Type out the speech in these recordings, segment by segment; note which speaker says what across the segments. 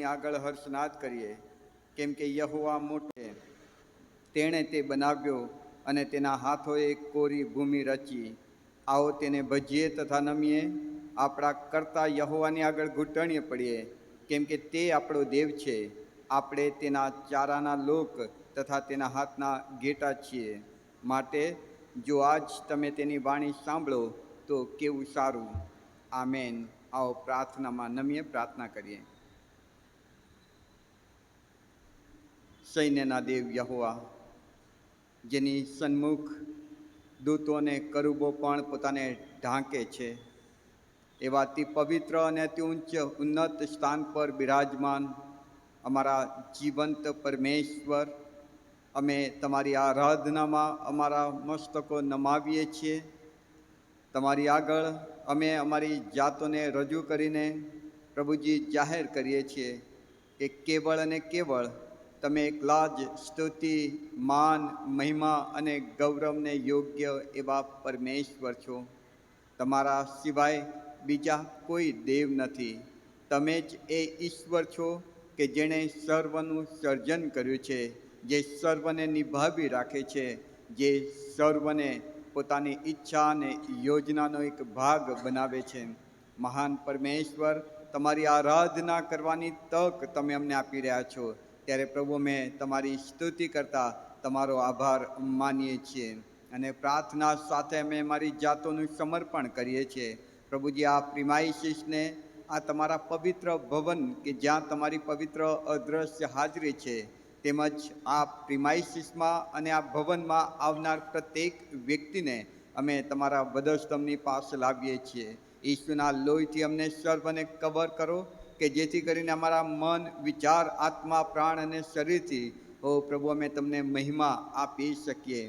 Speaker 1: આગળ હર્ષનાદ કરીએ, કેમ કે યહોવા મોટો છે. તેણે તે બનાવ્યો અને તેના હાથોએ કોરી ભૂમિ રચી. આવો તેને ભજીએ તથા નમીએ, આપણા કરતા યહોવાની આગળ ઘૂંટણીએ પડીએ, કેમ કે તે આપણો દેવ છે. આપણે તેના ચારાના લોક તથા તેના હાથના ઘેટા છીએ. માટે જો આજ તમે તેની વાણી સાંભળો તો કેવું સારું. આમેન. આવો પ્રાર્થનામાં નમીએ પ્રાર્થના કરીએ. સૈન્યના દેવ યહોવા, જેની સન્મુખ દૂતો અને કરુબો પણ પોતાને ઢાંકે છે, એવા અતિ પવિત્ર અને અતિ ઉન્નત સ્થાન પર બિરાજમાન અમારા જીવંત પરમેશ્વર, અમે તમારી આરાધનામાં અમારા મસ્તકો નમાવીએ છીએ. તમારી આગળ અમે અમારી જાતોને રજૂ કરીને પ્રભુજી જાહેર કરીએ છીએ કે કેવળ અને કેવળ તમે એકલા જ સ્તુતિ, માન, મહિમા અને ગૌરવને યોગ્ય એવા પરમેશ્વર છો. તમારા સિવાય બીજા કોઈ દેવ નથી. તમે જ એ ઈશ્વર છો કે જેણે સર્વનું સર્જન કર્યું છે, જે સર્વને નિભાવી રાખે છે, જે સર્વને પોતાની ઈચ્છા અને યોજનાનો એક ભાગ બનાવે છે. મહાન પરમેશ્વર, તમારી આરાધના કરવાની તક તમે અમને આપી રહ્યા છો, ત્યારે પ્રભુ અમે તમારી સ્તુતિ કરતા તમારો આભાર માનીએ છીએ અને પ્રાર્થના સાથે અમે મારી જાતોનું સમર્પણ કરીએ છીએ. પ્રભુજી, આ પ્રિમાઇસીસને, આ તમારા પવિત્ર ભવન કે જ્યાં તમારી પવિત્ર અદ્રશ્ય હાજરી છે, તેમજ આ પ્રિમાઇસીસમાં અને આ ભવનમાં આવનાર પ્રત્યેક વ્યક્તિને અમે તમારા વધસ્તંભની પાસે લાવીએ છીએ. ઈશ્વરના લોહીથી અમને સર્વને કવર કરો, કે જેથી કરીને અમારા મન, વિચાર, આત્મા, પ્રાણ અને શરીરથી હો પ્રભુ અમે તમને મહિમા આપી શકીએ.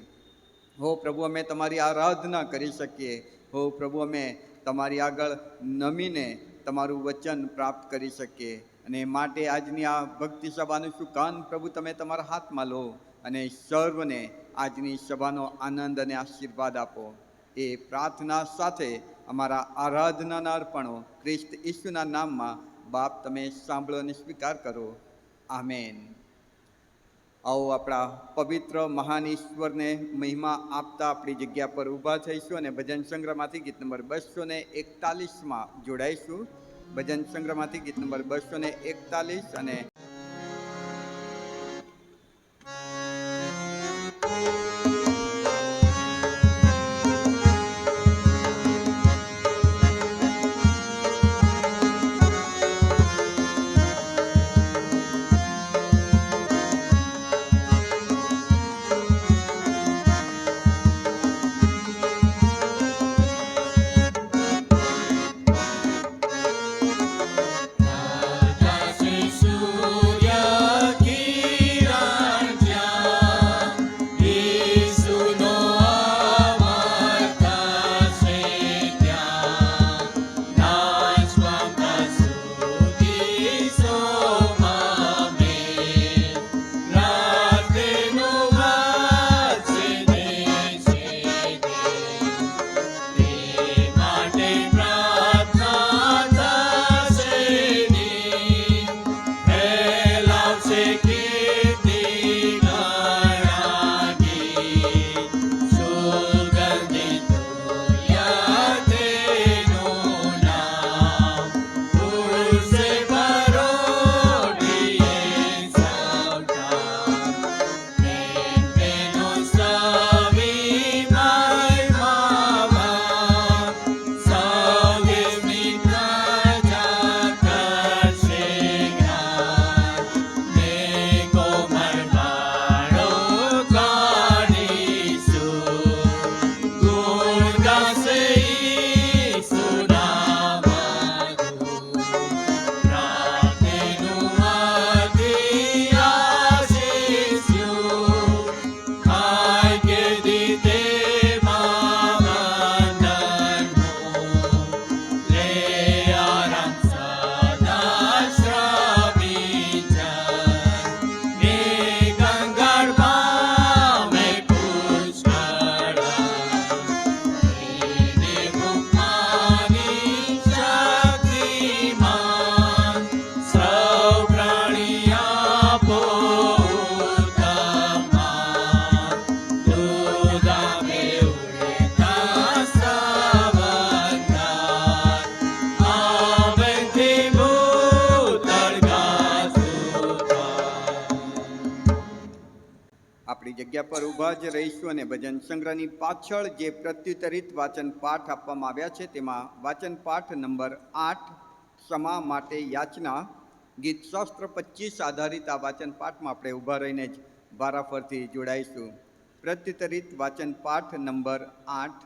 Speaker 1: હો પ્રભુ અમે તમારી આરાધના કરી શકીએ. હો પ્રભુ અમે તમારી આગળ નમીને તમારું વચન પ્રાપ્ત કરી શકીએ. અને માટે આજની આ ભક્તિ સભાનું સુકાન પ્રભુ તમે તમારા હાથમાં લો અને સર્વને આજની સભાનો આનંદ અને આશીર્વાદ આપો. એ પ્રાર્થના સાથે અમારા આરાધનાના અર્પણો ખ્રિસ્ત ઈસુના નામમાં બાપ તમે સાંભળો અને સ્વીકાર કરો. આમેન. આવો આપણા પવિત્ર મહાન ઈશ્વરને મહિમા આપતા આપણી જગ્યા પર ઊભા થઈશું અને ભજન સંગ્રહમાંથી ગીત નંબર 241માં જોડાઈશું. ભજન સંગ્રહમાંથી ગીત નંબર 241 અને
Speaker 2: Raja Yesus
Speaker 1: આપણી જગ્યા પર ઊભા જ રહીશું અને ભજન સંગ્રહની પાછળ જે પ્રત્યુત્તરિત વાચન પાઠ આપવામાં આવ્યા છે તેમાં વાચન પાઠ નંબર 8 ક્ષમા માટે યાચના ગીત શાસ્ત્ર 25 આધારિત આ વાચન પાઠમાં આપણે ઊભા રહીને જ વારાફરથી જોડાઈશું. પ્રત્યુત્તરિત વાચન પાઠ નંબર 8.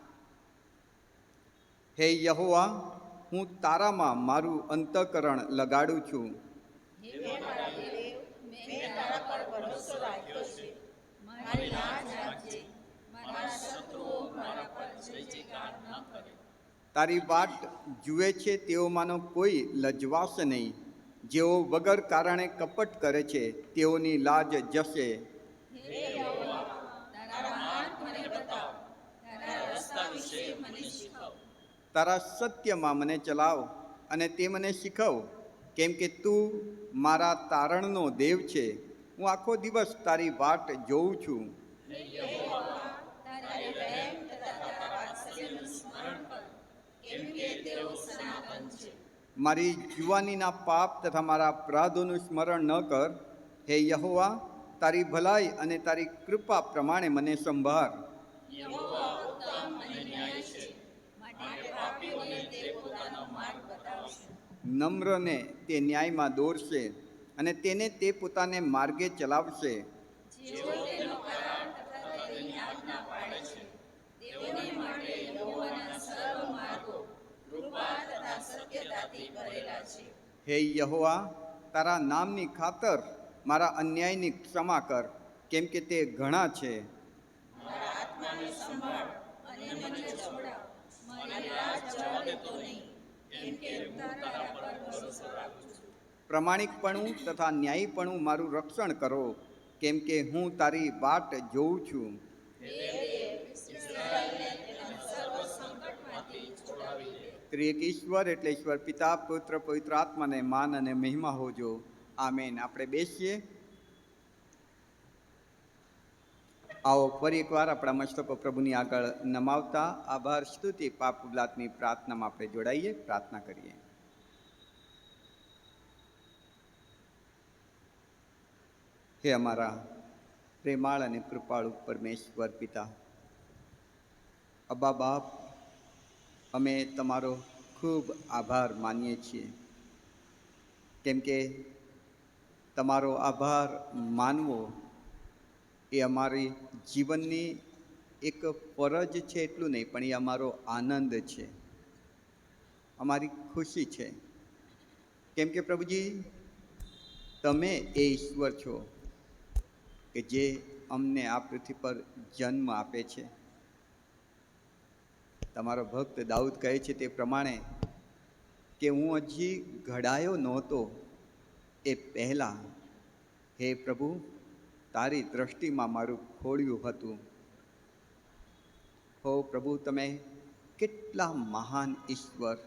Speaker 1: હે યહોવા, હું તારામાં મારું અંતઃકરણ લગાડું છું. તારી વાટ જુએ છે તેઓમાંનો કોઈ લજવાશે નહીં. જેઓ વગર કારણે કપટ કરે છે તેઓની લાજ જશે. તારા સત્યમાં મને ચલાવ અને તે મને શીખવ, કેમ કે તું મારા તારણનો દેવ છે. હું આખો દિવસ તારી વાટ જોઉં છું. મારી જુવાનીના પાપ તથા મારા અપરાધોનું સ્મરણ ન કર. હે યહોવા, તારી ભલાઈ અને તારી કૃપા પ્રમાણે મને સંભાળ. નમ્રને તે ન્યાયમાં દોરશે અને તેને તે પોતાને માર્ગે ચલાવશે. હે યહોવા, તારા નામની ખાતર મારા અન્યાયની ક્ષમા કર, કેમ કે તે ઘણા છે. પ્રમાણિકપણું તથા ન્યાયીપણું મારું રક્ષણ કરો, કેમ કે હું તારી વાટ જોઉં છું. ત્રિએક ઈશ્વર એટલે ઈશ્વર પિતા, પુત્ર, પવિત્ર આત્માને માન અને મહિમા હોજો. આમેન. આપણે બેસીએ. આવો ફરી એકવાર આપણા મસ્તકો પ્રભુની આગળ નમાવતા આભાર, સ્તુતિ, પાપ ઉબલાતની પ્રાર્થનામાં આપણે જોડાઈએ, પ્રાર્થના કરીએ. હે અમારા પ્રેમાળ અને કૃપાળુ પરમેશ્વર પિતા, અબ્બા બાપ, અમે તમારો ખૂબ આભાર માનીએ છીએ, કેમ કે તમારો આભાર માનવો એ અમારી જીવનની એક ફરજ છે એટલું નહીં, પણ એ અમારો આનંદ છે, અમારી ખુશી છે. કેમ કે પ્રભુજી, તમે એ ઈશ્વર છો કે જે અમને આ પૃથ્વી પર જન્મ આપે છે. તમારો ભક્ત દાઉદ કહે છે તે પ્રમાણે કે હું હજી ઘડાયો નહોતો એ પહેલાં, હે પ્રભુ, તારી દ્રષ્ટિમાં મારું ખોળ્યું હતું. હો પ્રભુ, તમે કેટલા મહાન ઈશ્વર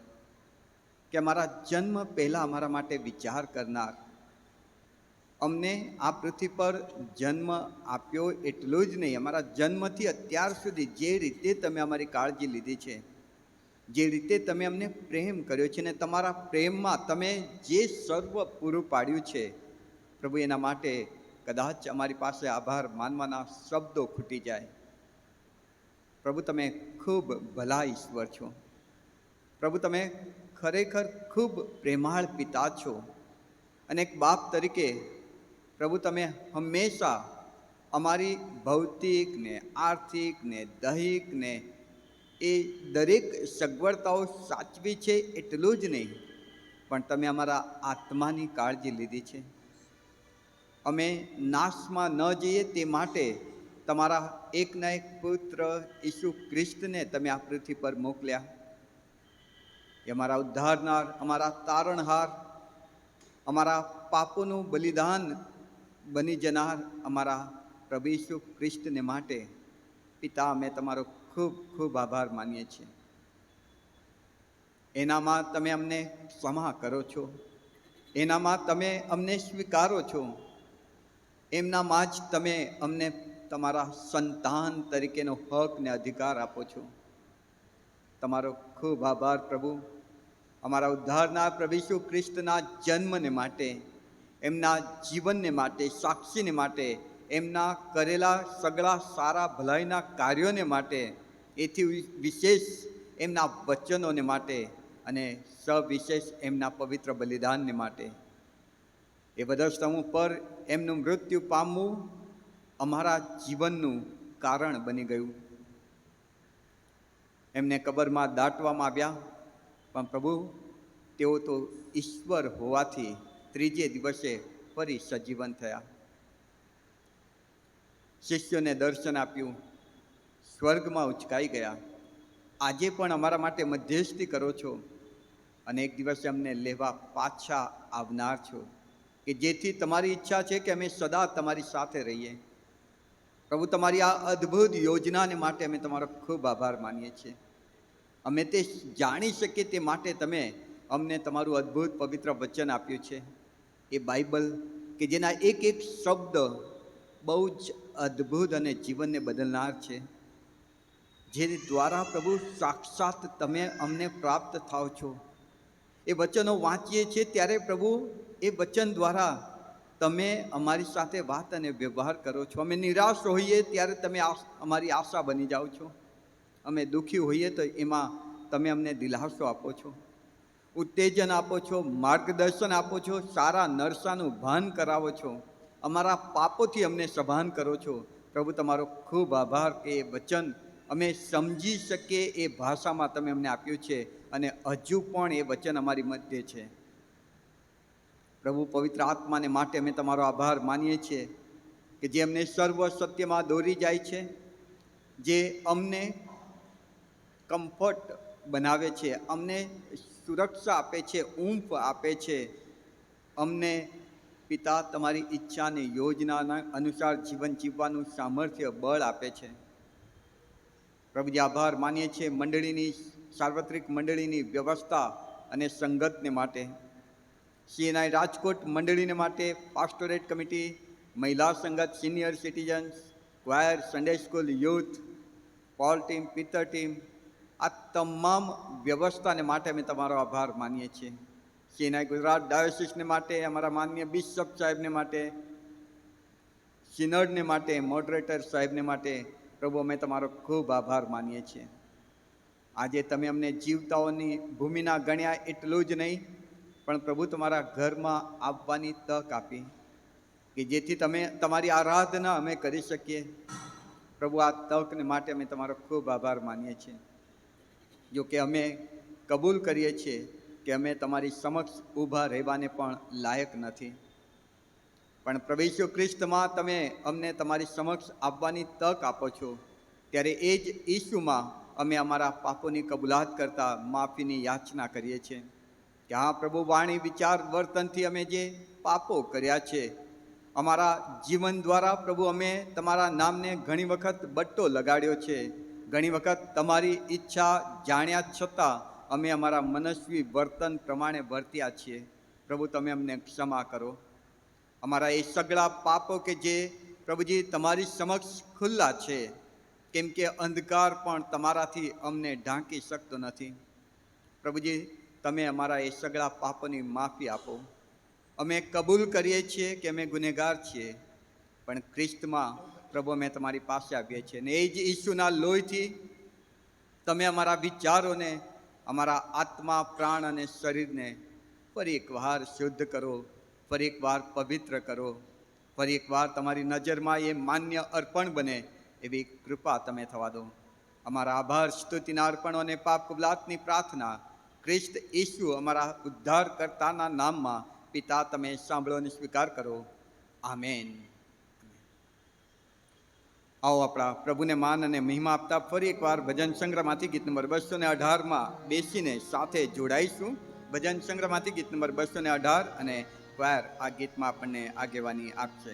Speaker 1: કે મારા જન્મ પહેલાં અમારા માટે વિચાર કરનાર, અમને આ પૃથ્વી પર જન્મ આપ્યો એટલું જ નહીં, અમારા જન્મથી અત્યાર સુધી જે રીતે તમે અમારી કાળજી લીધી છે, જે રીતે તમે અમને પ્રેમ કર્યો છે ને તમારા પ્રેમમાં તમે જે સર્વ પૂરું પાડ્યું છે પ્રભુ, એના માટે કદાચ અમારી પાસે આભાર માનવાના શબ્દો ખૂટી જાય. પ્રભુ, તમે ખૂબ ભલા ઈશ્વર છો. પ્રભુ, તમે ખરેખર ખૂબ પ્રેમાળ પિતા છો. અને એક બાપ તરીકે પ્રભુ, તમે હંમેશા અમારી ભૌતિક ને આર્થિક ને દૈહિક ને એ દરેક સગવડતાઓ સાચવી છે એટલું જ નહીં, પણ તમે અમારા આત્માની કાળજી લીધી છે. અમે નાશમાં ન જઈએ તે માટે તમારા એકના એક પુત્ર ઈસુ ખ્રિસ્તને તમે આ પૃથ્વી પર મોકલ્યા. એ અમારા ઉદ્ધારનાર, અમારા તારણહાર, અમારા પાપોનું બલિદાન બની જનાર અમારા પ્રભુ ઈસુ ખ્રિસ્તને માટે પિતા, અમે તમારો ખૂબ ખૂબ આભાર માનીએ છીએ. એનામાં તમે અમને ક્ષમા કરો છો, એનામાં તમે અમને સ્વીકારો છો, એમનામાં જ તમે અમને તમારા સંતાન તરીકેનો હક ને અધિકાર આપો છો. તમારો ખૂબ આભાર પ્રભુ, અમારા ઉદ્ધારના પ્રભુ ઈસુ ખ્રિસ્તના જન્મને માટે, એમના જીવનને માટે, સાક્ષીને માટે, એમના કરેલા સગળા સારા ભલાઈના કાર્યોને માટે, એથી વિશેષ એમના વચનોને માટે અને સવિશેષ એમના પવિત્ર બલિદાનને માટે. એ બધા સમૂહ પર એમનું મૃત્યુ પામવું અમારા જીવનનું કારણ બની ગયું. એમને કબરમાં દાટવામાં આવ્યા, પણ પ્રભુ તેઓ તો ઈશ્વર હોવાથી ત્રીજે દિવસે ફરી સજીવન થયા. શિષ્યોને દર્શન આપ્યું, સ્વર્ગમાં ઉચકાઈ ગયા. આજે પણ અમારા માટે મધ્યસ્થી કરો છો અને એક દિવસે અમને લેવા પાછા આવનાર છો, કે જેથી તમારી ઈચ્છા છે કે અમે સદા તમારી સાથે રહીએ. પ્રભુ, તમારી આ અદ્ભુત યોજનાને માટે અમે તમારો ખૂબ આભાર માનીએ છીએ. અમે તે જાણી શકીએ તે માટે તમે અમને તમારું અદ્ભુત પવિત્ર વચન આપ્યું છે, એ બાઇબલ, કે જેના એક એક શબ્દ બહુ જ અદ્ભુત અને જીવનને બદલનાર છે. જે દ્વારા પ્રભુ સાક્ષાત તમે અમને પ્રાપ્ત થાવ છો. એ વચનો વાંચીએ છીએ ત્યારે પ્રભુ એ વચન દ્વારા તમે અમારી સાથે વાત અને વ્યવહાર કરો છો. અમે નિરાશ હોઈએ ત્યારે તમે અમારી આશા બની જાઓ છો. અમે દુઃખી હોઈએ તો એમાં તમે અમને દિલાસો આપો છો, ઉત્તેજન આપો છો, માર્ગદર્શન આપો છો, સારા નરસાનું ભાન કરાવો છો, અમારા પાપોથી અમને સભાન કરો છો. પ્રભુ, તમારો ખૂબ આભાર કે એ વચન અમે સમજી શકીએ એ ભાષામાં તમે અમને આપ્યું છે અને હજુ પણ એ વચન અમારી મધ્યે છે. પ્રભુ, પવિત્ર આત્માને માટે અમે તમારો આભાર માનીએ છીએ કે જે અમને સર્વ સત્યમાં દોરી જાય છે, જે અમને કમ્ફર્ટ બનાવે છે, અમને સુરક્ષા આપે છે, ઊંઘ આપે છે, અમને પિતા તમારી ઈચ્છાને યોજનાના અનુસાર જીવન જીવવાનું સામર્થ્ય, બળ આપે છે. પ્રભુજી, આભાર માનીએ છીએ મંડળીની, સાર્વત્રિક મંડળીની વ્યવસ્થા અને સંગતને માટે, CNI રાજકોટ મંડળીને માટે, પાસ્ટોરેટ કમિટી, મહિલા સંગત, senior citizens, choir, Sunday school, youth, Paul team, પિત્તર ટીમ, આ તમામ વ્યવસ્થાને માટે અમે તમારો આભાર માનીએ છીએ. CNI ગુજરાત ડાયોસિસને માટે, અમારા માનનીય બિશપ સાહેબને માટે, સિનડને માટે, મોડરેટર સાહેબને માટે, પ્રભુ અમે તમારો ખૂબ આભાર માનીએ છીએ. આજે તમે અમને જીવતાઓની ભૂમિના ગણ્યા એટલું જ નહીં, પણ પ્રભુ તમારા ઘરમાં આવવાની તક આપી કે જેથી તમે તમારી આરાધના અમે કરી શકીએ. પ્રભુ, આ તકને માટે અમે તમારો ખૂબ આભાર માનીએ છીએ. જો કે અમે કબૂલ કરીએ છીએ કે અમે તમારી સમક્ષ ઊભા રહેવાને પણ લાયક નથી, પણ પ્રભુ ઈસુ ખ્રિસ્તમાં તમે અમને તમારી સમક્ષ આવવાની તક આપો છો. ત્યારે એ જ ઈસુમાં અમે અમારા પાપોની કબૂલાત કરતા માફીની યાચના કરીએ છીએ કે હા પ્રભુ, વાણી, વિચાર, વર્તનથી અમે જે પાપો કર્યા છે, અમારા જીવન દ્વારા પ્રભુ અમે તમારા નામને ઘણી વખત બટ્ટો લગાડ્યો છે, ઘણી વખત તમારી ઈચ્છા જાણ્યા છતાં અમે અમારા મનસ્વી વર્તન પ્રમાણે વર્ત્યા છીએ. પ્રભુ, તમે અમને ક્ષમા કરો. અમારા એ સગળા પાપો કે જે પ્રભુજી તમારી સમક્ષ ખુલ્લા છે, કેમ કે અંધકાર પણ તમારાથી અમને ઢાંકી શકતો નથી. પ્રભુજી, તમે અમારા એ સગળા પાપોની માફી આપો. અમે કબૂલ કરીએ છીએ કે અમે ગુનેગાર છીએ, પણ ખ્રિસ્તમાં પ્રભુ અમે તમારી પાસે આવીએ છીએ અને એ જ ઈસુના લોહીથી તમે અમારા વિચારોને, અમારા આત્મા, પ્રાણ અને શરીરને ફરી એકવાર શુદ્ધ કરો, ફરી એકવાર પવિત્ર કરો, ફરી એકવાર તમારી નજરમાં એ માન્ય અર્પણ બને એવી કૃપા તમે થવા દો. અમારા આભાર, સ્તુતિના અર્પણો અને પાપ કબૂલાતની પ્રાર્થના ખ્રિસ્ત ઈસુ અમારા ઉદ્ધારકર્તાના નામમાં પિતા તમે સાંભળો અને સ્વીકાર કરો. આમેન. આવો આપણા પ્રભુને માન અને મહિમા આપતા ફરી એકવાર ભજન સંગ્રહમાંથી ગીત નંબર 218 બેસીને સાથે જોડાઈશું. ભજન સંગ્રહમાંથી ગીત નંબર 218 અને ક્વાયર આ ગીતમાં આપણને આગેવાની આપશે.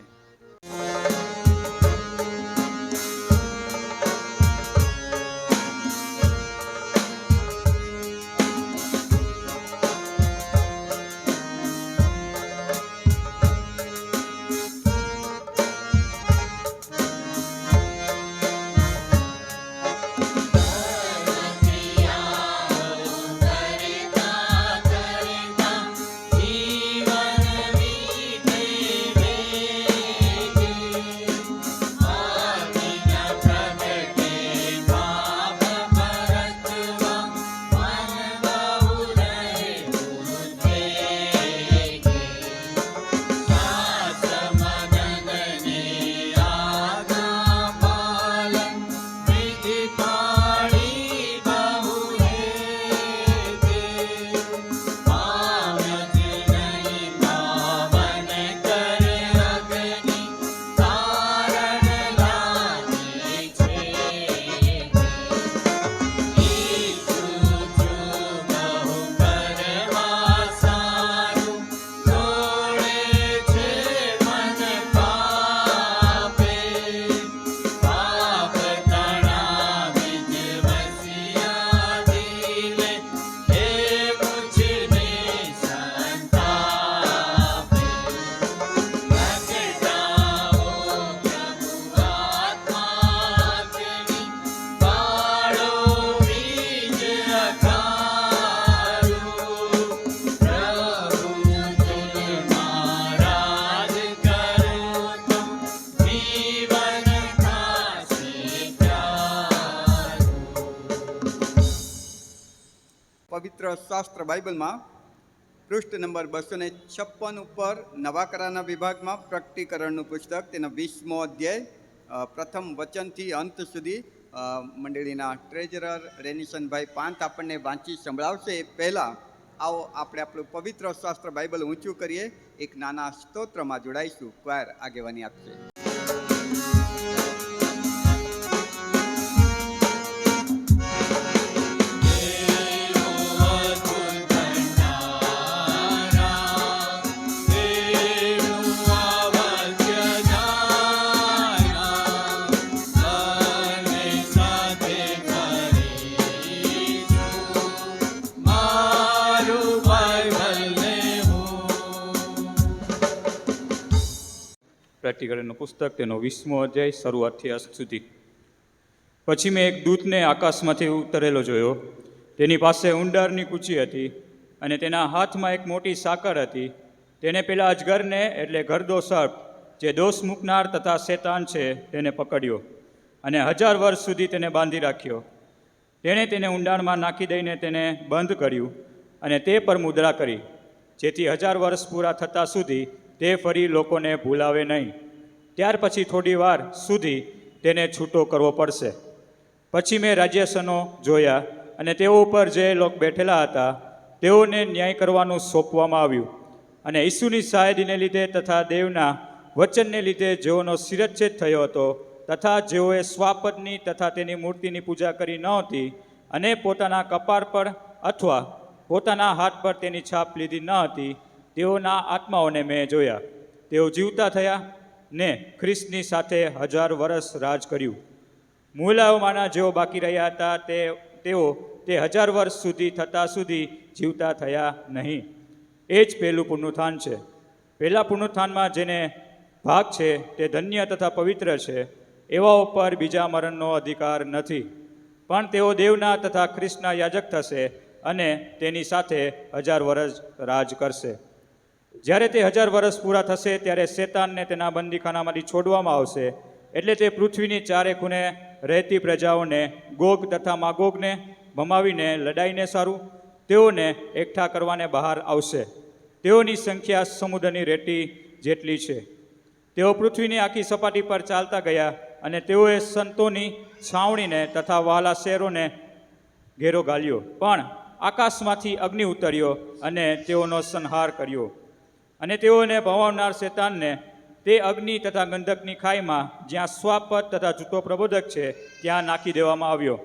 Speaker 1: પવિત્ર શાસ્ત્ર બાઇબલમાં પૃષ્ઠ નંબર 256 ઉપર નવા કરારના વિભાગમાં પ્રકટીકરણનું પુસ્તક તેનો 20મો અધ્યાય પ્રથમ વચનથી અંત સુધી મંડળીના ટ્રેઝરર રેનિશનભાઈ પાંત આપણને વાંચી સંભળાવશે. એ પહેલાં આવો આપણે આપણું પવિત્ર શાસ્ત્ર બાઇબલ ઊંચું કરીએ, એક નાના સ્તોત્રમાં જોડાઈશું. ક્વાયર આગેવાની આપશે.
Speaker 2: પ્રકટીકરણનું પુસ્તક તેનો 20મો અધ્યાય શરૂઆતથી અંત સુધી. પછી મેં એક દૂતને આકાશમાંથી ઉતરેલો જોયો. તેની પાસે ઊંડારની કૂચી હતી અને તેના હાથમાં એક મોટી સાકર હતી. તેણે પેલા અજગરને એટલે ગરદો સર્પ જે દોષ મૂકનાર તથા શેતાન છે તેને પકડ્યો અને 1000 વર્ષ સુધી તેને બાંધી રાખ્યો. તેણે તેને ઊંડાણમાં નાખી દઈને તેને બંધ કર્યું અને તે પર મુદ્રા કરી, જેથી 1000 વર્ષ પૂરા થતાં સુધી તે ફરી લોકોને ભૂલાવે નહીં. ત્યાર પછી થોડી વાર સુધી તેને છૂટો કરવો પડશે. પછી મેં રાજ્યાસનો જોયા અને તેઓ ઉપર જે લોકો બેઠેલા હતા તેઓને ન્યાય કરવાનું સોંપવામાં આવ્યું. અને ઈસુની શાહેદીને લીધે તથા દેવના વચનને લીધે જેઓનો શિરચ્છેદ થયો હતો તથા જેઓએ સ્વાપદની તથા તેની મૂર્તિની પૂજા કરી નહોતી અને પોતાના કપાળ પર અથવા પોતાના હાથ પર તેની છાપ લીધી ન હતી, તેઓના આત્માઓને મેં જોયા. તેઓ જીવતા થયા ને ખ્રિસ્તની સાથે 1000 વર્ષ રાજ કર્યું. મૂલાઓમાંના જેઓ બાકી રહ્યા હતા તેઓ તે 1000 વર્ષ સુધી થતાં સુધી જીવતા થયા નહીં. એ જ પહેલું પુનરુત્થાન છે. પહેલાં પુનરુત્થાનમાં જેને ભાગ છે તે ધન્ય તથા પવિત્ર છે. એવા ઉપર બીજા મરણનો અધિકાર નથી, પણ તેઓ દેવના તથા ખ્રિસ્તના યાજક થશે અને તેની સાથે 1000 વર્ષ રાજ કરશે. જ્યારે તે 1000 વર્ષ પૂરા થશે ત્યારે શેતાનને તેના બંદીખાનામાંથી છોડવામાં આવશે. એટલે તે પૃથ્વીની ચારે ખૂણે રહેતી પ્રજાઓને ગોગ તથા માગોગને ભમાવીને લડાઈને સારું તેઓને એકઠા કરવાને બહાર આવશે. તેઓની સંખ્યા સમુદ્રની રેતી જેટલી છે. તેઓ પૃથ્વીની આખી સપાટી પર ચાલતા ગયા અને તેઓએ સંતોની છાવણીને તથા વહાલા શહેરોને ઘેરો ગાલ્યો. પણ આકાશમાંથી અગ્નિ ઉતર્યો અને તેઓનો સંહાર કર્યો. અને તેઓને ભવાવનાર શેતાનને તે અગ્નિ તથા ગંધકની ખાઈમાં જ્યાં સ્વાપદ તથા જૂતો પ્રબોધક છે ત્યાં નાખી દેવામાં આવ્યો.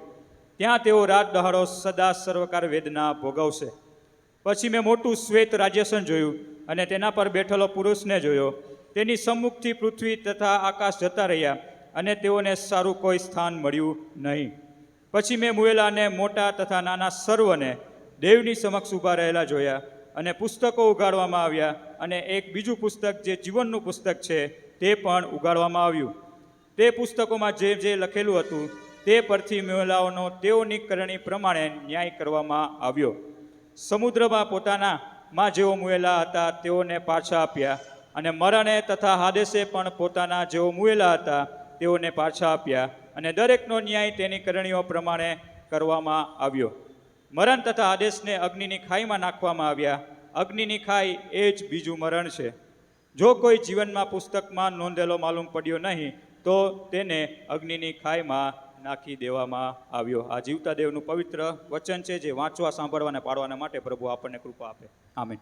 Speaker 2: ત્યાં તેઓ રાત દહાડો સદા સર્વકાર વેદના ભોગવશે. પછી મેં મોટું શ્વેત રાજ્યાસન જોયું અને તેના પર બેઠેલો પુરુષને જોયો. તેની સમ્મુખથી પૃથ્વી તથા આકાશ જતા રહ્યા અને તેઓને સારું કોઈ સ્થાન મળ્યું નહીં. પછી મેં મુએલાને મોટા તથા નાના સર્વને દેવની સમક્ષ ઊભા રહેલા જોયા અને પુસ્તકો ઉગાડવામાં આવ્યા અને એક બીજું પુસ્તક જે જીવનનું પુસ્તક છે તે પણ ઉગાડવામાં આવ્યું. તે પુસ્તકોમાં જે જે લખેલું હતું તે પરથી મુએલાઓનો તેઓની કરણી પ્રમાણે ન્યાય કરવામાં આવ્યો. સમુદ્રમાં પોતાનામાં જેઓ મુએલા હતા તેઓને પાછા આપ્યા અને મરણે તથા હાદેસે પણ પોતાના જેઓ મુએલા હતા તેઓને પાછા આપ્યા અને દરેકનો ન્યાય તેની કરણીઓ પ્રમાણે કરવામાં આવ્યો. મરણ તથા આદેશને અગ્નિની ખાઈમાં નાખવામાં આવ્યા. અગ્નિની ખાઈ એ જ બીજું મરણ છે. જો કોઈ જીવનમાં પુસ્તકમાં નોંધેલો માલુમ પડ્યો નહીં તો તેને અગ્નિની ખાઈમાં નાખી દેવામાં આવ્યો. આ જીવતા દેવનું પવિત્ર વચન છે, જે વાંચવા, સાંભળવા અને પાડવાના માટે પ્રભુ આપણને કૃપા આપે. આમીન.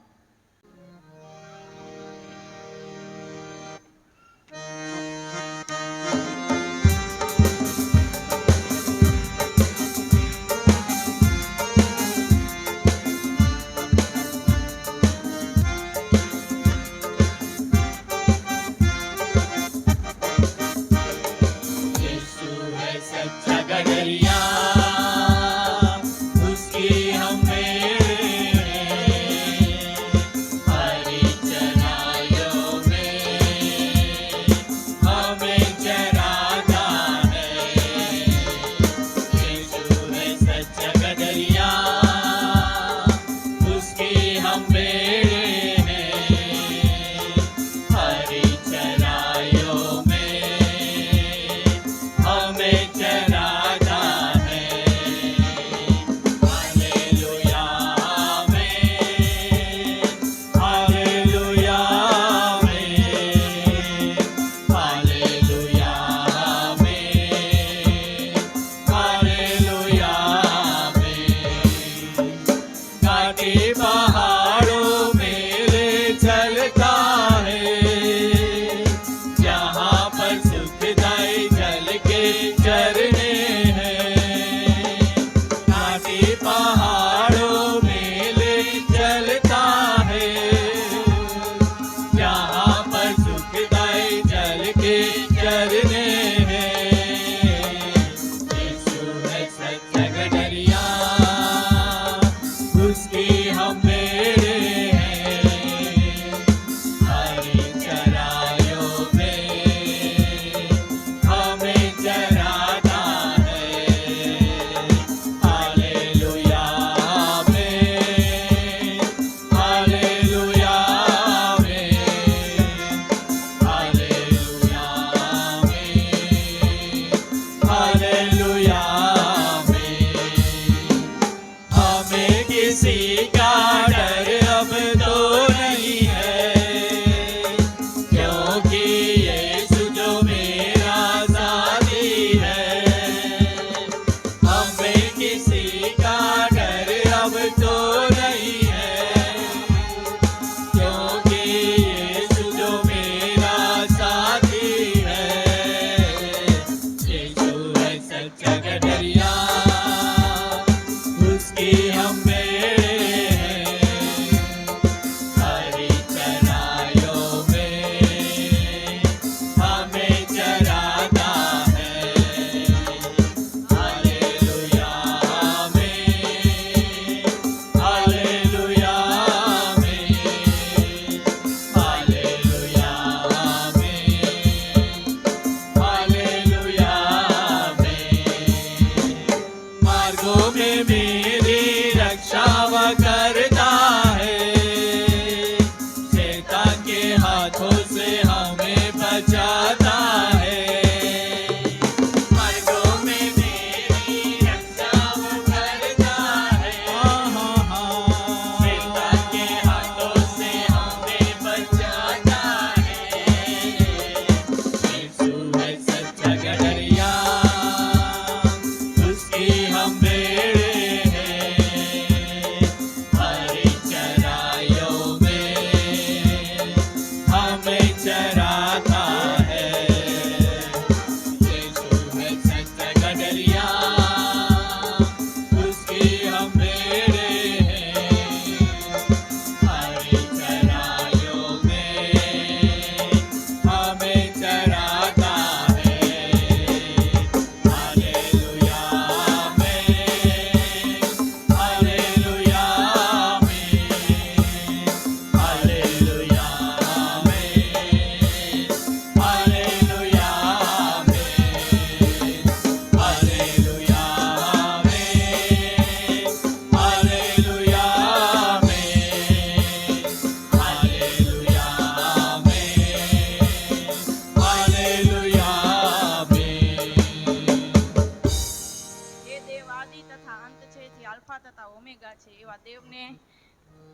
Speaker 3: એવા દેવને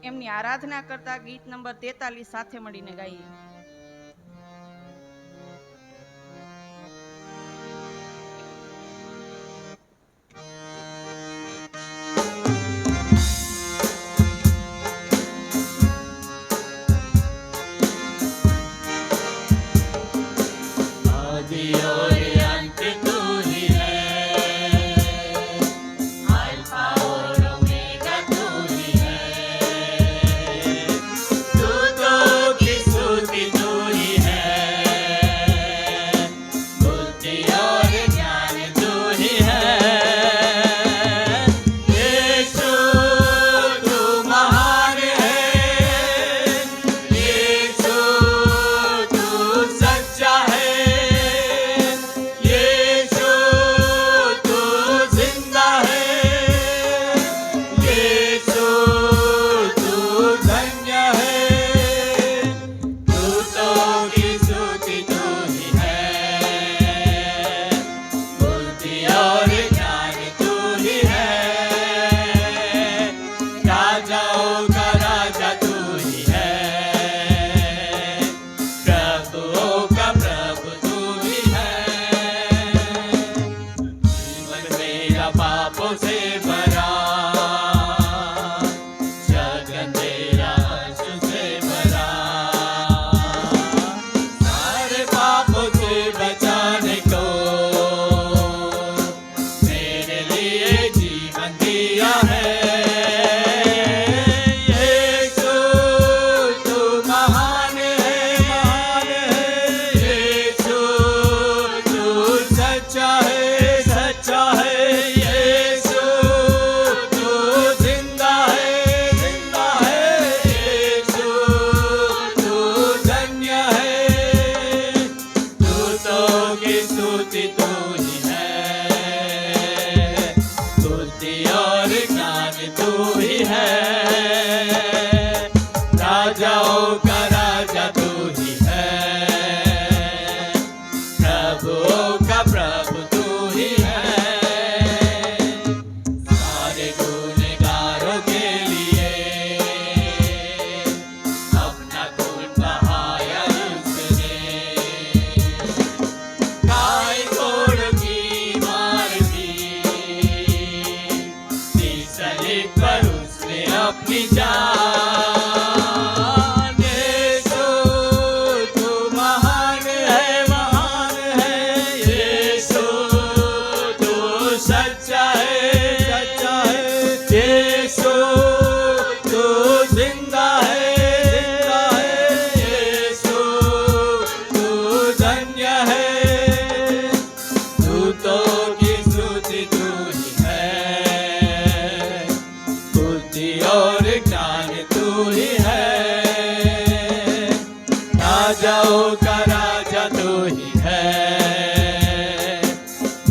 Speaker 3: એમની આરાધના કરતા ગીત નંબર 43 સાથે મળીને ગાઈએ.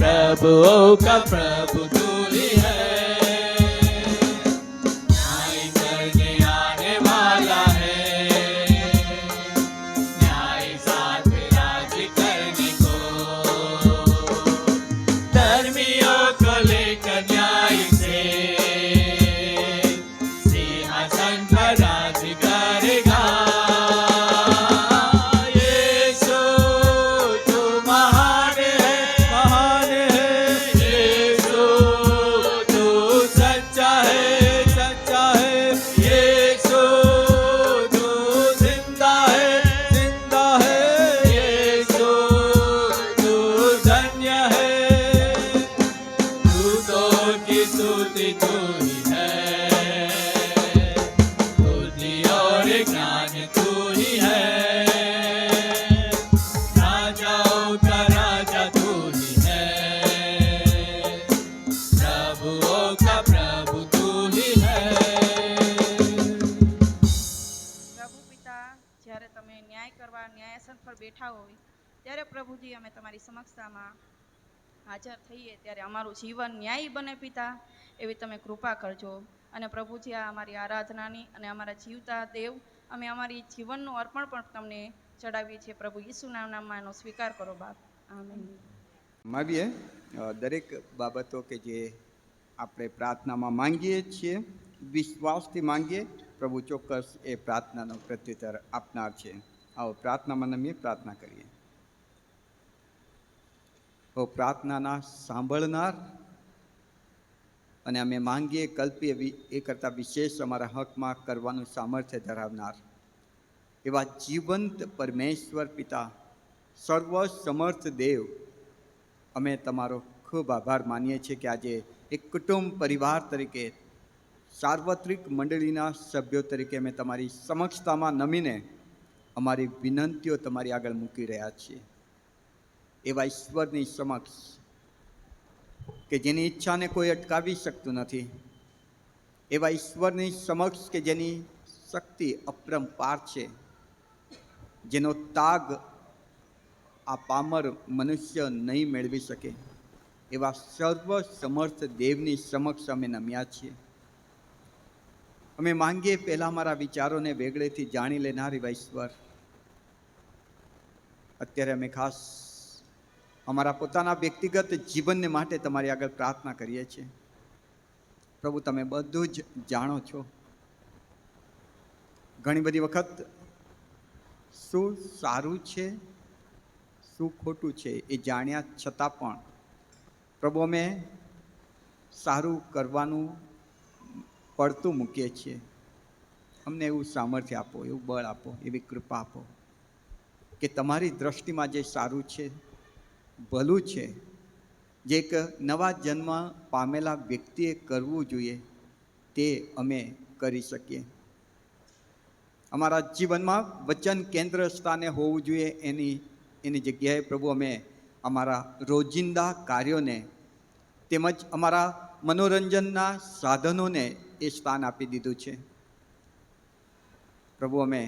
Speaker 4: प्रभुओं का प्रभु तू ही है, न्याय करने आने वाला है, न्याय साथ राज करने को, धर्मियों को लेकर न्याय से सिंहासन पर राज करेगा।
Speaker 3: બેઠા હોય ત્યારે પ્રભુજી અમે તમારી સમક્ષતામાં હાજર થઈએ ત્યારે અમારું જીવન ન્યાયી બને પિતા, એવી તમે કૃપા કરજો. અને પ્રભુજી આ અમારી આરાધનાની અને અમારા જીવતા દેવ અમે અમારી જીવનનું અર્પણ પણ તમને ચડાવીએ છીએ. પ્રભુ ઈસુના નામમાં એનો સ્વીકાર કરો બાપ. આમેન.
Speaker 1: માવીએ દરેક બાબતો કે જે આપણે પ્રાર્થનામાં માંગીએ છીએ વિશ્વાસથી માંગીએ, પ્રભુ ચોક્કસ એ પ્રાર્થનાનો પ્રત્યુત્તર આપનાર છે. આવો પ્રાર્થનામાં નમીએ, પ્રાર્થના કરીએ. ઓ પ્રાર્થનાના સાંભળનાર અને અમે માંગીએ કલ્પીએ એ કરતાં વિશેષ અમારા હકમાં કરવાનું સામર્થ્ય ધરાવનાર એવા જીવંત પરમેશ્વર પિતા, સર્વ સમર્થ દેવ, અમે તમારો ખૂબ આભાર માનીએ છીએ કે આજે એક કુટુંબ પરિવાર તરીકે, સાર્વત્રિક મંડળીના સભ્યો તરીકે અમે તમારી સમક્ષતામાં નમીને અમારી વિનંતીઓ તમારી આગળ મૂકી રહ્યા છીએ. એવા ઈશ્વરની સમક્ષ કે જેની ઈચ્છાને કોઈ અટકાવી શકતું નથી, એવા ઈશ્વરની સમક્ષ કે જેની શક્તિ અપરંપાર છે, જેનો તાગ આ પામર મનુષ્ય નહીં મેળવી શકે, એવા સર્વ સમર્થ દેવની સમક્ષ અમે નમ્યા છીએ. અમે માંગીએ પહેલાં અમારા વિચારોને વેગળેથી જાણી લેનાર એવા ઈશ્વર, અત્યારે અમે ખાસ અમારા પોતાના વ્યક્તિગત જીવનને માટે તમારી આગળ પ્રાર્થના કરીએ છીએ. પ્રભુ, તમે બધું જ જાણો છો. ઘણી બધી વખત શું સારું છે, શું ખોટું છે એ જાણ્યા છતાં પણ પ્રભુ અમે સારું કરવાનું પડતું મૂકીએ છીએ. અમને એવું સામર્થ્ય આપો, એવું બળ આપો, એવી કૃપા આપો કે તમારી દ્રષ્ટિમાં જે સારું છે, ભલું છે, જે એક નવા જન્મ પામેલા વ્યક્તિએ કરવું જોઈએ તે અમે કરી શકીએ. અમારા જીવનમાં વચન કેન્દ્ર સ્થાને હોવું જોઈએ એની જગ્યાએ પ્રભુ અમે અમારા રોજિંદા કાર્યોને તેમજ અમારા મનોરંજનના સાધનોને એ સ્થાન આપી દીધું છે. પ્રભુ, અમે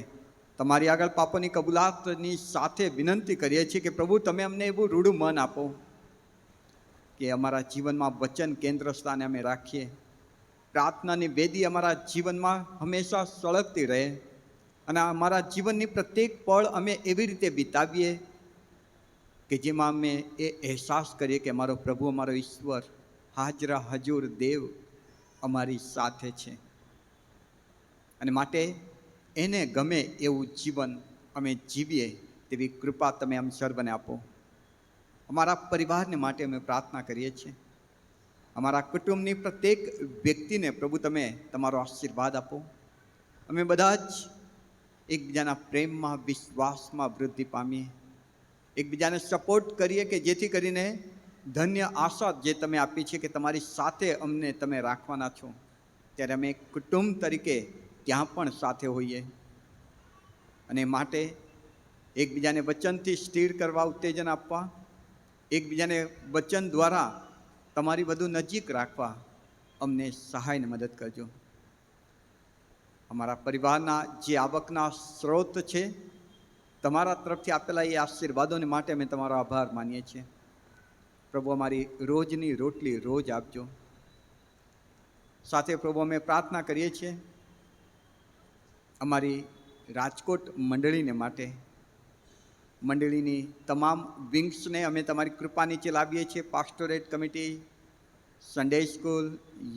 Speaker 1: તમારી આગળ પાપોની કબૂલાતની સાથે વિનંતી કરીએ છીએ કે પ્રભુ તમે અમને એવું રૂડું મન આપો કે અમારા જીવનમાં વચન કેન્દ્ર સ્થાને અમે રાખીએ. પ્રાર્થનાની વેદી અમારા જીવનમાં હંમેશા સળગતી રહે અને અમારા જીવનની પ્રત્યેક પળ અમે એવી રીતે વિતાવીએ કે જેમાં અમે એ અહેસાસ કરીએ કે અમારો પ્રભુ, અમારો ઈશ્વર, હાજરા હજૂર દેવ અમારી સાથે છે. અને માટે એને ગમે એવું જીવન અમે જીવીએ તેવી કૃપા તમે અમ સર્વને આપો. અમારા પરિવારને માટે અમે પ્રાર્થના કરીએ છીએ. અમારા કુટુંબની પ્રત્યેક વ્યક્તિને પ્રભુ તમે તમારો આશીર્વાદ આપો. અમે બધા જ એકબીજાના પ્રેમમાં, વિશ્વાસમાં વૃદ્ધિ પામીએ, એકબીજાને સપોર્ટ કરીએ કે જેથી કરીને ધન્ય આશા જે તમે આપી છે કે તમારી સાથે અમને તમે રાખવાના છો, ત્યારે અમે એક કુટુંબ તરીકે ત્યાં પણ સાથે હોઈએ. અને માટે એકબીજાને વચનથી સ્થિર કરવા ઉત્તેજન આપવા, એકબીજાને વચન દ્વારા તમારી વધુ નજીક રાખવા અમને સહાયને મદદ કરજો. અમારા પરિવારના જે આવકના સ્ત્રોત છે, તમારા તરફથી આપેલા એ આશીર્વાદોને માટે અમે તમારો આભાર માનીએ છીએ. પ્રભુ, અમારી રોજની રોટલી રોજ આપજો. સાથે પ્રભુ અમે પ્રાર્થના કરીએ છીએ અમારી રાજકોટ મંડળીને માટે. મંડળીની તમામ વિંગ્સને અમે તમારી કૃપા નીચે લાવીએ છીએ. Pastorate committee, Sunday school,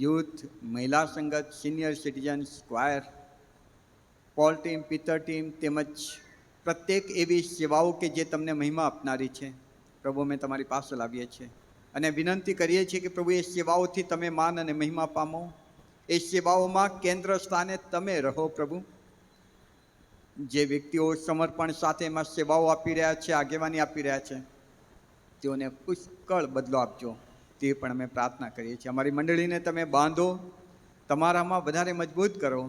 Speaker 1: youth, મહિલા સંગત, senior citizen, choir, Paul team, પિત્તર ટીમ, તેમજ પ્રત્યેક એવી સેવાઓ કે જે તમને મહિમા આપનારી છે, પ્રભુ અમે તમારી પાસે લાવીએ છીએ અને વિનંતી કરીએ છીએ કે પ્રભુ એ સેવાઓથી તમે માન અને મહિમા પામો. એ સેવાઓમાં કેન્દ્ર સ્થાને તમે રહો. પ્રભુ, જે વ્યક્તિઓ સમર્પણ સાથે એમાં સેવાઓ આપી રહ્યા છે, આગેવાની આપી રહ્યા છે, તેઓને પુષ્કળ બદલો આપજો, તે પણ અમે પ્રાર્થના કરીએ છીએ. અમારી મંડળીને તમે બાંધો, તમારામાં વધારે મજબૂત કરો.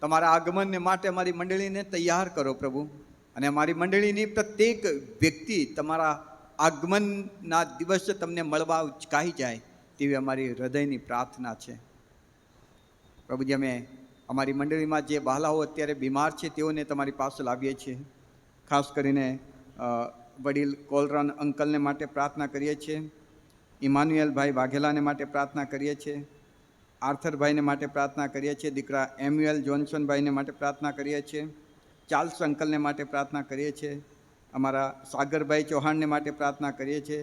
Speaker 1: તમારા આગમનને માટે અમારી મંડળીને તૈયાર કરો પ્રભુ. અને અમારી મંડળીની પ્રત્યેક વ્યક્તિ તમારા આગમનના દિવસે તમને મળવા ઉચકાઈ જાય તેવી અમારી હૃદયની પ્રાર્થના છે. પ્રભુજી, અમે અમારી મંડળીમાં જે બહાલાઓ અત્યારે બીમાર છે તેઓને તમારી પાસે લાવીએ છીએ. ખાસ કરીને વડીલ કોલરન અંકલને માટે પ્રાર્થના કરીએ છીએ. ઇમાન્યુએલભાઈ વાઘેલાને માટે પ્રાર્થના કરીએ છીએ. આર્થરભાઈને માટે પ્રાર્થના કરીએ છીએ. દીકરા એમ્યુએલ જોન્સનભાઈને માટે પ્રાર્થના કરીએ છીએ. ચાર્લ્સ અંકલને માટે પ્રાર્થના કરીએ છીએ. અમારા સાગરભાઈ ચૌહાણને માટે પ્રાર્થના કરીએ છીએ.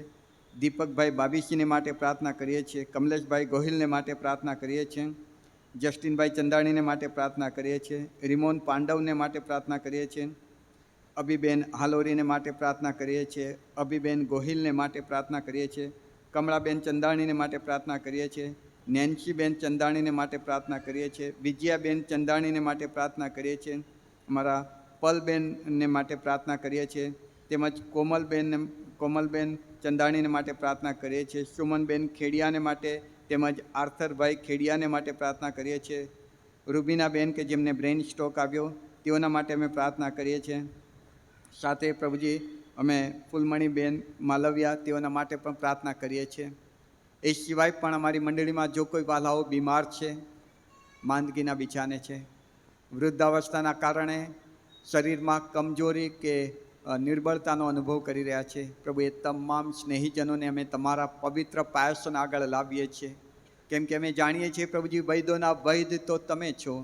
Speaker 1: દીપકભાઈ બાબીસીને માટે પ્રાર્થના કરીએ છીએ. કમલેશભાઈ ગોહિલને માટે પ્રાર્થના કરીએ છીએ. જસ્ટિનભાઈ ચંદાણીને માટે પ્રાર્થના કરીએ છીએ. રિમોન પાંડવને માટે પ્રાર્થના કરીએ છીએ. અભિબેન હાલોરીને માટે પ્રાર્થના કરીએ છીએ. અભિબેન ગોહિલને માટે પ્રાર્થના કરીએ છીએ. કમળાબેન ચંદાણીને માટે પ્રાર્થના કરીએ છીએ. નેન્સીબેન ચંદાણીને માટે પ્રાર્થના કરીએ છીએ. વિજયાબેન ચંદાણીને માટે પ્રાર્થના કરીએ છીએ. અમારા પલબેનને માટે પ્રાર્થના કરીએ છીએ. તેમજ કોમલબેન ચંદાણીને માટે પ્રાર્થના કરીએ છીએ. સુમનબેન ખેડિયાને માટે તેમજ આર્થરભાઈ ખેડિયાને માટે પ્રાર્થના કરીએ છીએ. રૂબીનાબેન કે જેમને બ્રેઇન સ્ટ્રોક આવ્યો તેઓના માટે અમે પ્રાર્થના કરીએ છીએ. સાથે પ્રભુજી અમે ફૂલમણીબેન માલવિયા તેઓના માટે પણ પ્રાર્થના કરીએ છીએ. એ સિવાય પણ અમારી મંડળીમાં જો કોઈ વાલાઓ બીમાર છે, માંદગીના બિછાને છે, વૃદ્ધાવસ્થાના કારણે શરીરમાં કમજોરી કે નિર્બળતાનો અનુભવ કરી રહ્યા છે, પ્રભુ એ તમામ સ્નેહીજનોને અમે તમારા પવિત્ર પાયસોના આગળ લાવીએ છીએ. કેમ કે અમે જાણીએ છીએ પ્રભુજી વૈદોના વૈદ તો તમે છો.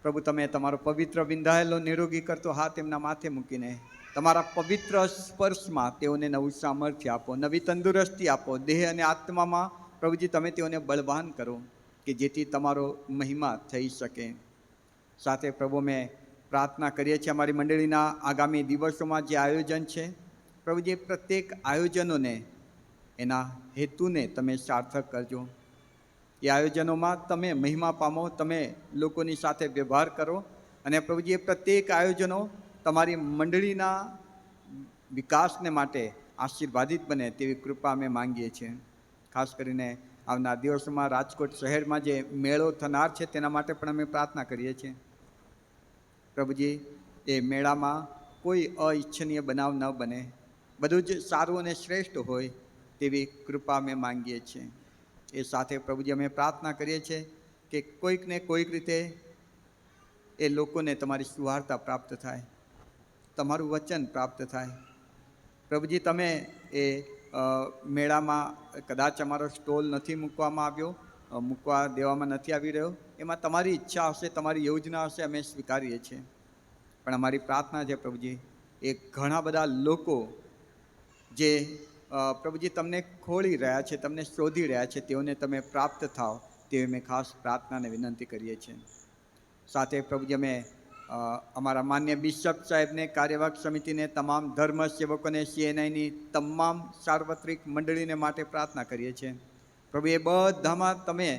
Speaker 1: પ્રભુ તમે તમારો પવિત્ર વિંધાયેલો નિરોગી કરતો હાથ એમના માથે મૂકીને તમારા પવિત્ર સ્પર્શમાં તેઓને નવું સામર્થ્ય આપો, નવી તંદુરસ્તી આપો. દેહ અને આત્મામાં પ્રભુજી તમે તેઓને બળવાન કરો કે જેથી તમારો મહિમા થઈ શકે. સાથે પ્રભુ મેં પ્રાર્થના કરીએ છીએ અમારી મંડળીના આગામી દિવસોમાં જે આયોજન છે પ્રભુજી પ્રત્યેક આયોજનોને એના હેતુને તમે સાર્થક કરજો. એ આયોજનોમાં તમે મહિમા પામો, તમે લોકોની સાથે વ્યવહાર કરો અને પ્રભુજી એ પ્રત્યેક આયોજનો તમારી મંડળીના વિકાસને માટે આશીર્વાદિત બને તેવી કૃપા અમે માંગીએ છીએ. ખાસ કરીને આવનાર દિવસોમાં રાજકોટ શહેરમાં જે મેળો થનાર છે તેના માટે પણ અમે પ્રાર્થના કરીએ છીએ. પ્રભુજી એ મેળામાં કોઈ અઈચ્છનીય બનાવ ન બને, બધું જ સારું અને શ્રેષ્ઠ હોય તેવી કૃપા અમે માંગીએ છીએ. એ સાથે પ્રભુજી અમે પ્રાર્થના કરીએ છીએ કે કોઈકને કોઈક રીતે એ લોકોને તમારી સુવાર્તા પ્રાપ્ત થાય, તમારું વચન પ્રાપ્ત થાય. પ્રભુજી તમે એ મેળામાં કદાચ અમારો સ્ટોલ નથી મૂકવા દેવામાં નથી આવી રહ્યો, એમાં તમારી ઈચ્છા હશે, તમારી યોજના હશે, અમે સ્વીકારીએ છીએ. પણ અમારી પ્રાર્થના છે પ્રભુજી એ ઘણા બધા લોકો જે પ્રભુજી તમને ખોળી રહ્યા છે, તમને શોધી રહ્યા છે, તેઓને તમે પ્રાપ્ત થાઓ તેવી અમે ખાસ પ્રાર્થનાને વિનંતી કરીએ છીએ. સાથે પ્રભુજી અમે અમારા માન્ય બિશપ સાહેબને, કાર્યવાહક સમિતિને, તમામ ધર્મ સેવકોને, CNIની તમામ સાર્વત્રિક મંડળીને માટે પ્રાર્થના કરીએ છીએ. પ્રભુ એ બધામાં તમે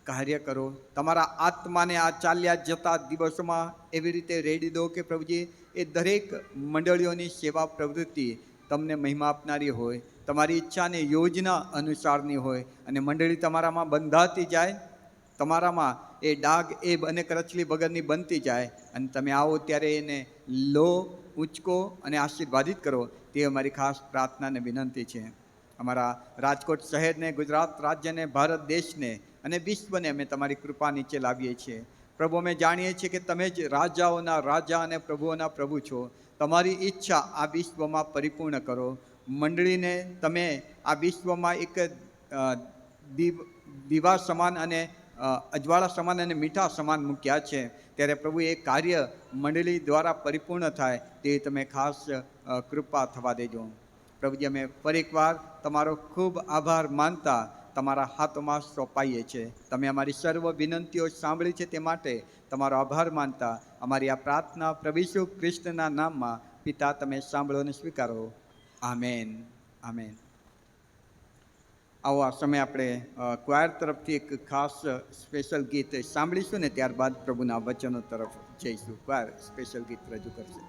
Speaker 1: કાર્ય કરો, તમારા આત્માને આ ચાલ્યા જતા દિવસોમાં એવી રીતે રેડી દો કે પ્રભુજી એ દરેક મંડળીઓની સેવા પ્રવૃત્તિ તમને મહિમા આપનારી હોય, તમારી ઈચ્છા અને યોજના અનુસારની હોય અને મંડળી તમારામાં બંધાતી જાય, તમારામાં એ ડાઘ એ અને કરચલી વગરની બનતી જાય અને તમે આવો ત્યારે એને લો, ઊંચકો અને આશીર્વાદિત કરો તે અમારી ખાસ પ્રાર્થના અને વિનંતી છે. અમારા રાજકોટ શહેરને, ગુજરાત રાજ્યને, ભારત દેશને અને વિશ્વને અમે તમારી કૃપા નીચે લાવીએ છીએ. પ્રભુ અમે જાણીએ છીએ કે તમે જ રાજાઓના રાજા અને પ્રભુઓના પ્રભુ છો. તમારી ઈચ્છા આ વિશ્વમાં પરિપૂર્ણ કરો. મંડળીને તમે આ વિશ્વમાં એક દીવા સમાન અને અજવાળા સમાન અને મીઠા સમાન મૂક્યા છે. ત્યારે પ્રભુ એ કાર્ય મંડળી દ્વારા પરિપૂર્ણ થાય તે તમે ખાસ કૃપા થવા દેજો. પ્રભુજી અમે ફરી એકવાર તમારો ખૂબ આભાર માનતા તમારા હાથોમાં સોંપાઈએ છીએ. તમે અમારી સર્વ વિનંતીઓ સાંભળી છે તે માટે તમારો આભાર માનતા અમારી આ પ્રાર્થના પ્રભુ ઈસુ ખ્રિસ્તના નામમાં પિતા તમે સાંભળો અને સ્વીકારો. Amen, amen. આવો આ સમય આપણે ક્વાયર તરફથી એક ખાસ સ્પેશિયલ ગીત સાંભળીશું ને ત્યારબાદ પ્રભુના વચનો તરફ જઈશું. ક્વાયર સ્પેશિયલ ગીત રજૂ કરશે.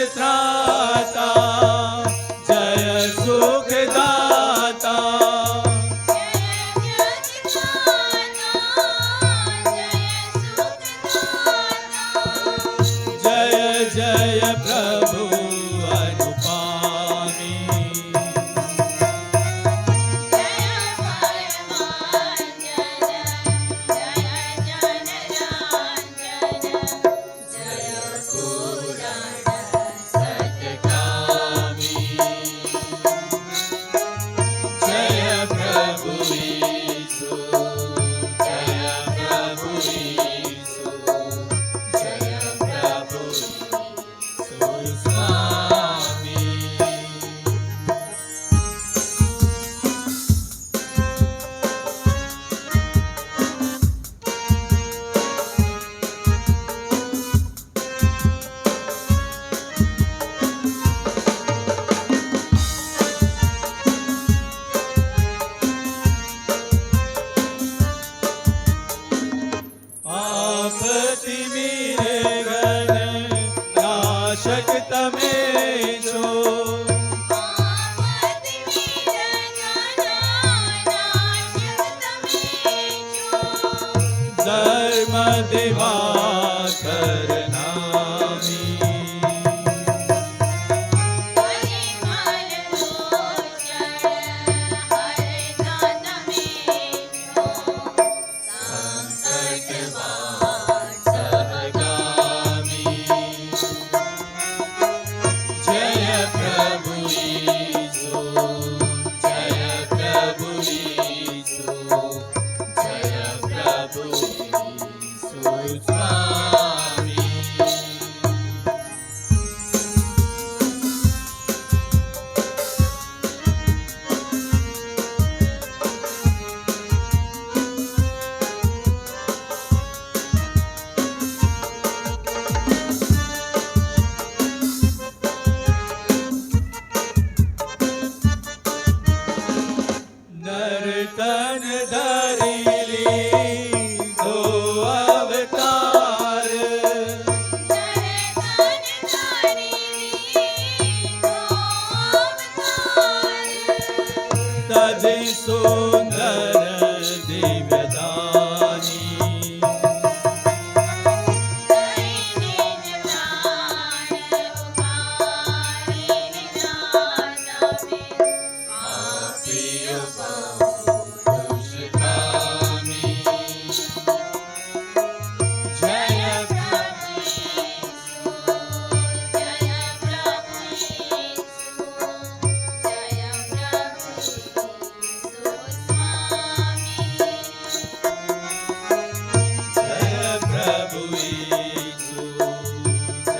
Speaker 4: ત્રાતા, જય સુખદાતા. જય જય પ્રભુ અનુપામી. જય પ્રભુ ઈસુ, જય પ્રભુ ઈસુ, જય પ્રભુ ઈસુ સ્વામી. આપતી મીરે ગણ નાશક તમે છો. ધર્મ દિવાકર નામી. સહગામી. જય પ્રભુ ઈસુ, જય પ્રભુ ઈસુ, જય પ્રભુ ઈસુ સ્વામી. નર્તન ધરી લીધો અવતાર, તજ સુંદર દિવ્યદાની. પ્રિય પુરુષકામી. જય પ્રભુ જય પ્રભુ ઈસુ,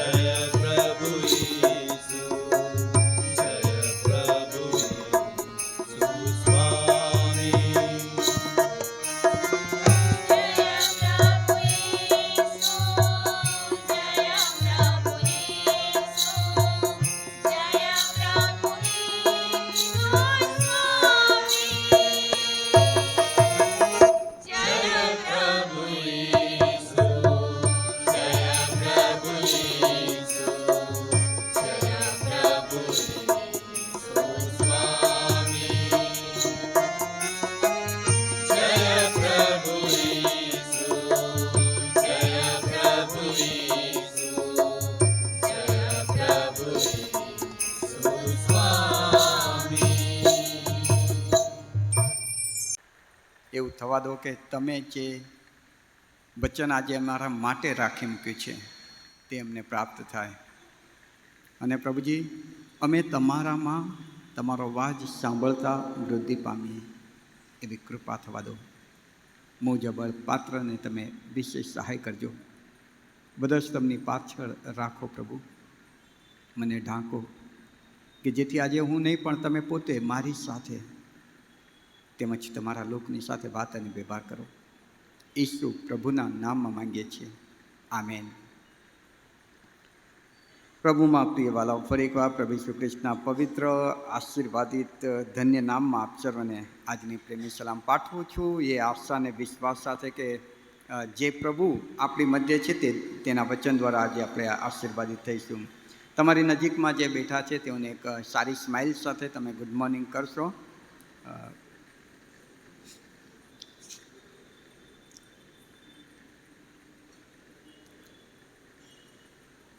Speaker 4: જય પ્રભુ ઈસુ, જય પ્રભુ ઈસુ સ્વામી. જય પ્રભુ ઈસુ, જય પ્રભુ ઈસુ, જય પ્રભુ ઈસુ સ્વામી. જય પ્રભુ ઈસુ, જય પ્રભુ ઈસુ, જય પ્રભુ ઈસુ સ્વામી.
Speaker 1: એવું થવા દો કે તમે જે વચન આજે અમારા માટે રાખી મૂક્યું છે તે અમને પ્રાપ્ત થાય. અને પ્રભુજી, અમે તમારામાં તમારો અવાજ સાંભળતા વૃદ્ધિ પામીએ એવી કૃપા થવા દો. મુજબળ પાત્રને તમે વિશેષ સહાય કરજો. બધા જ તમની પાછળ રાખો પ્રભુ. મને ઢાંકો કે જેથી આજે હું નહીં પણ તમે પોતે મારી સાથે તેમજ તમારા લોકની સાથે વાત અને વ્યવહાર કરો. ઈસુ પ્રભુના નામમાં માંગીએ છીએ. આમેન. પ્રભુમાં પ્રિય વાલાઓ, ફરી એકવાર પ્રભુ ઈસુ ખ્રિસ્તના પવિત્ર આશીર્વાદિત ધન્ય નામમાં આપ સર્વને આજની પ્રેમી સલામ પાઠવું છું. એ આશા અને વિશ્વાસ સાથે કે જે પ્રભુ આપણી મધ્ય છે તેના વચન દ્વારા આજે આપણે આશીર્વાદિત થઈશું. તમારી નજીકમાં જે બેઠા છે તેઓને એક સારી સ્માઇલ સાથે તમે ગુડ મોર્નિંગ કરશો.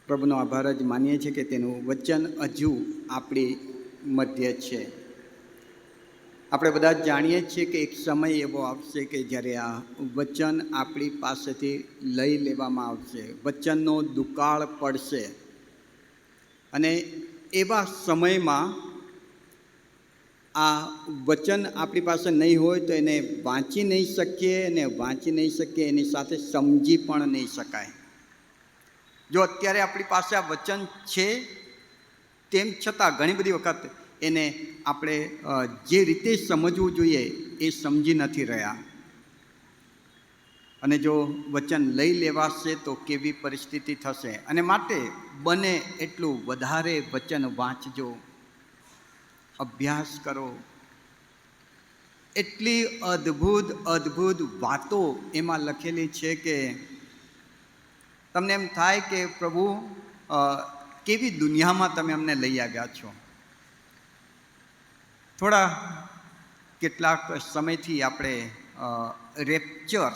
Speaker 1: પ્રભુનો આભાર જ માનીએ છીએ કે તેનું વચન હજુ આપણી મધ્ય છે. આપણે બધા જ જાણીએ છીએ કે એક સમય એવો આવશે કે જ્યારે આ વચન આપણી પાસેથી લઈ લેવામાં આવશે, વચનનો દુકાળ પડશે. અને એવા સમયમાં આ વચન આપણી પાસે નહીં હોય તો એને વાંચી નહીં શકીએ, અને વાંચી નહીં શકીએ એની સાથે સમજી પણ નહીં શકાય. જો અત્યારે આપણી પાસે આ વચન છે તેમ છતાં ઘણી બધી વખત એને આપણે જે રીતે સમજવું જોઈએ એ સમજી નથી રહ્યા. અને જો વચન લઈ લેવાશે તો કેવી પરિસ્થિતિ થશે. અને માટે બને એટલું વધારે વચન વાંચજો, અભ્યાસ કરો. એટલી અદ્ભુત અદ્ભુત વાતો એમાં લખેલી છે કે તમને એમ થાય કે પ્રભુ કેવી દુનિયામાં તમે અમને લઈ આવ્યા છો. કેટલાક સમયથી આપણે રેપ્ચર,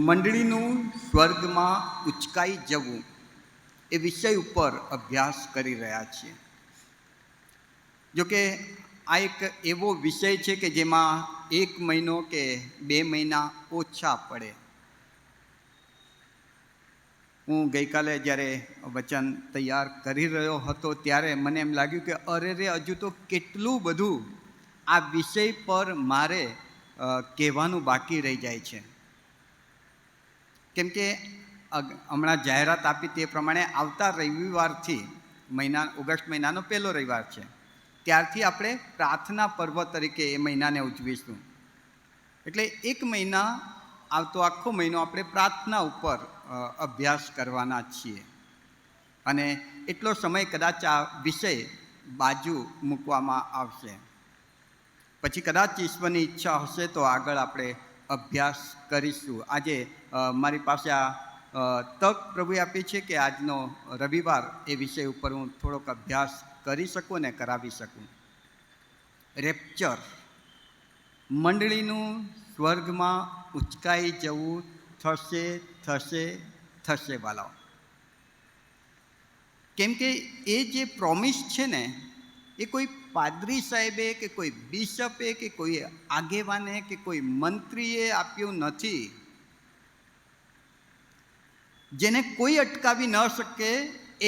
Speaker 1: મંડળીનું સ્વર્ગમાં ઉચકાઈ જવું, એ વિષય ઉપર અભ્યાસ કરી રહ્યા છીએ. જોકે આ એક એવો વિષય છે કે જેમાં 1 મહિનો કે 2 મહિના ઓછા પડે. હું ગઈકાલે જ્યારે વચન તૈયાર કરી રહ્યો હતો ત્યારે મને એમ લાગ્યું કે અરે હજુ તો કેટલું બધું આ વિષય પર મારે કહેવાનું બાકી રહી જાય છે. કેમ કે હમણાં જાહેરાત આપી તે પ્રમાણે આવતા રવિવારથી, ઓગસ્ટ મહિનાનો પહેલો રવિવાર છે, ત્યારથી આપણે પ્રાર્થના પર્વ તરીકે એ મહિનાને ઉજવીશું. એટલે 1 મહિના, આવતો આખો મહિનો આપણે પ્રાર્થના ઉપર અભ્યાસ કરવાના છીએ. અને એટલો સમય કદાચ આ વિષય બાજુ મૂકવામાં આવશે. પછી કદાચ ઈશ્વરની ઈચ્છા હશે તો આગળ આપણે અભ્યાસ કરીશું. આજે મારી પાસે આ તક પ્રભુએ આપી છે કે આજનો રવિવાર એ વિષય ઉપર હું થોડોક અભ્યાસ કરી શકું અને કરાવી શકું. રેપ્ચર, મંડળીનું સ્વર્ગમાં ઉચકાઈ જવું થશે થશે થશે વાલાઓ. કેમ કે એ જે પ્રોમિસ છે ને, એ કોઈ પાદરી સાહેબે કે કોઈ બિશપે કે કોઈ આગેવાને કે કોઈ મંત્રીએ આપ્યું નથી. જેને કોઈ અટકાવી ન શકે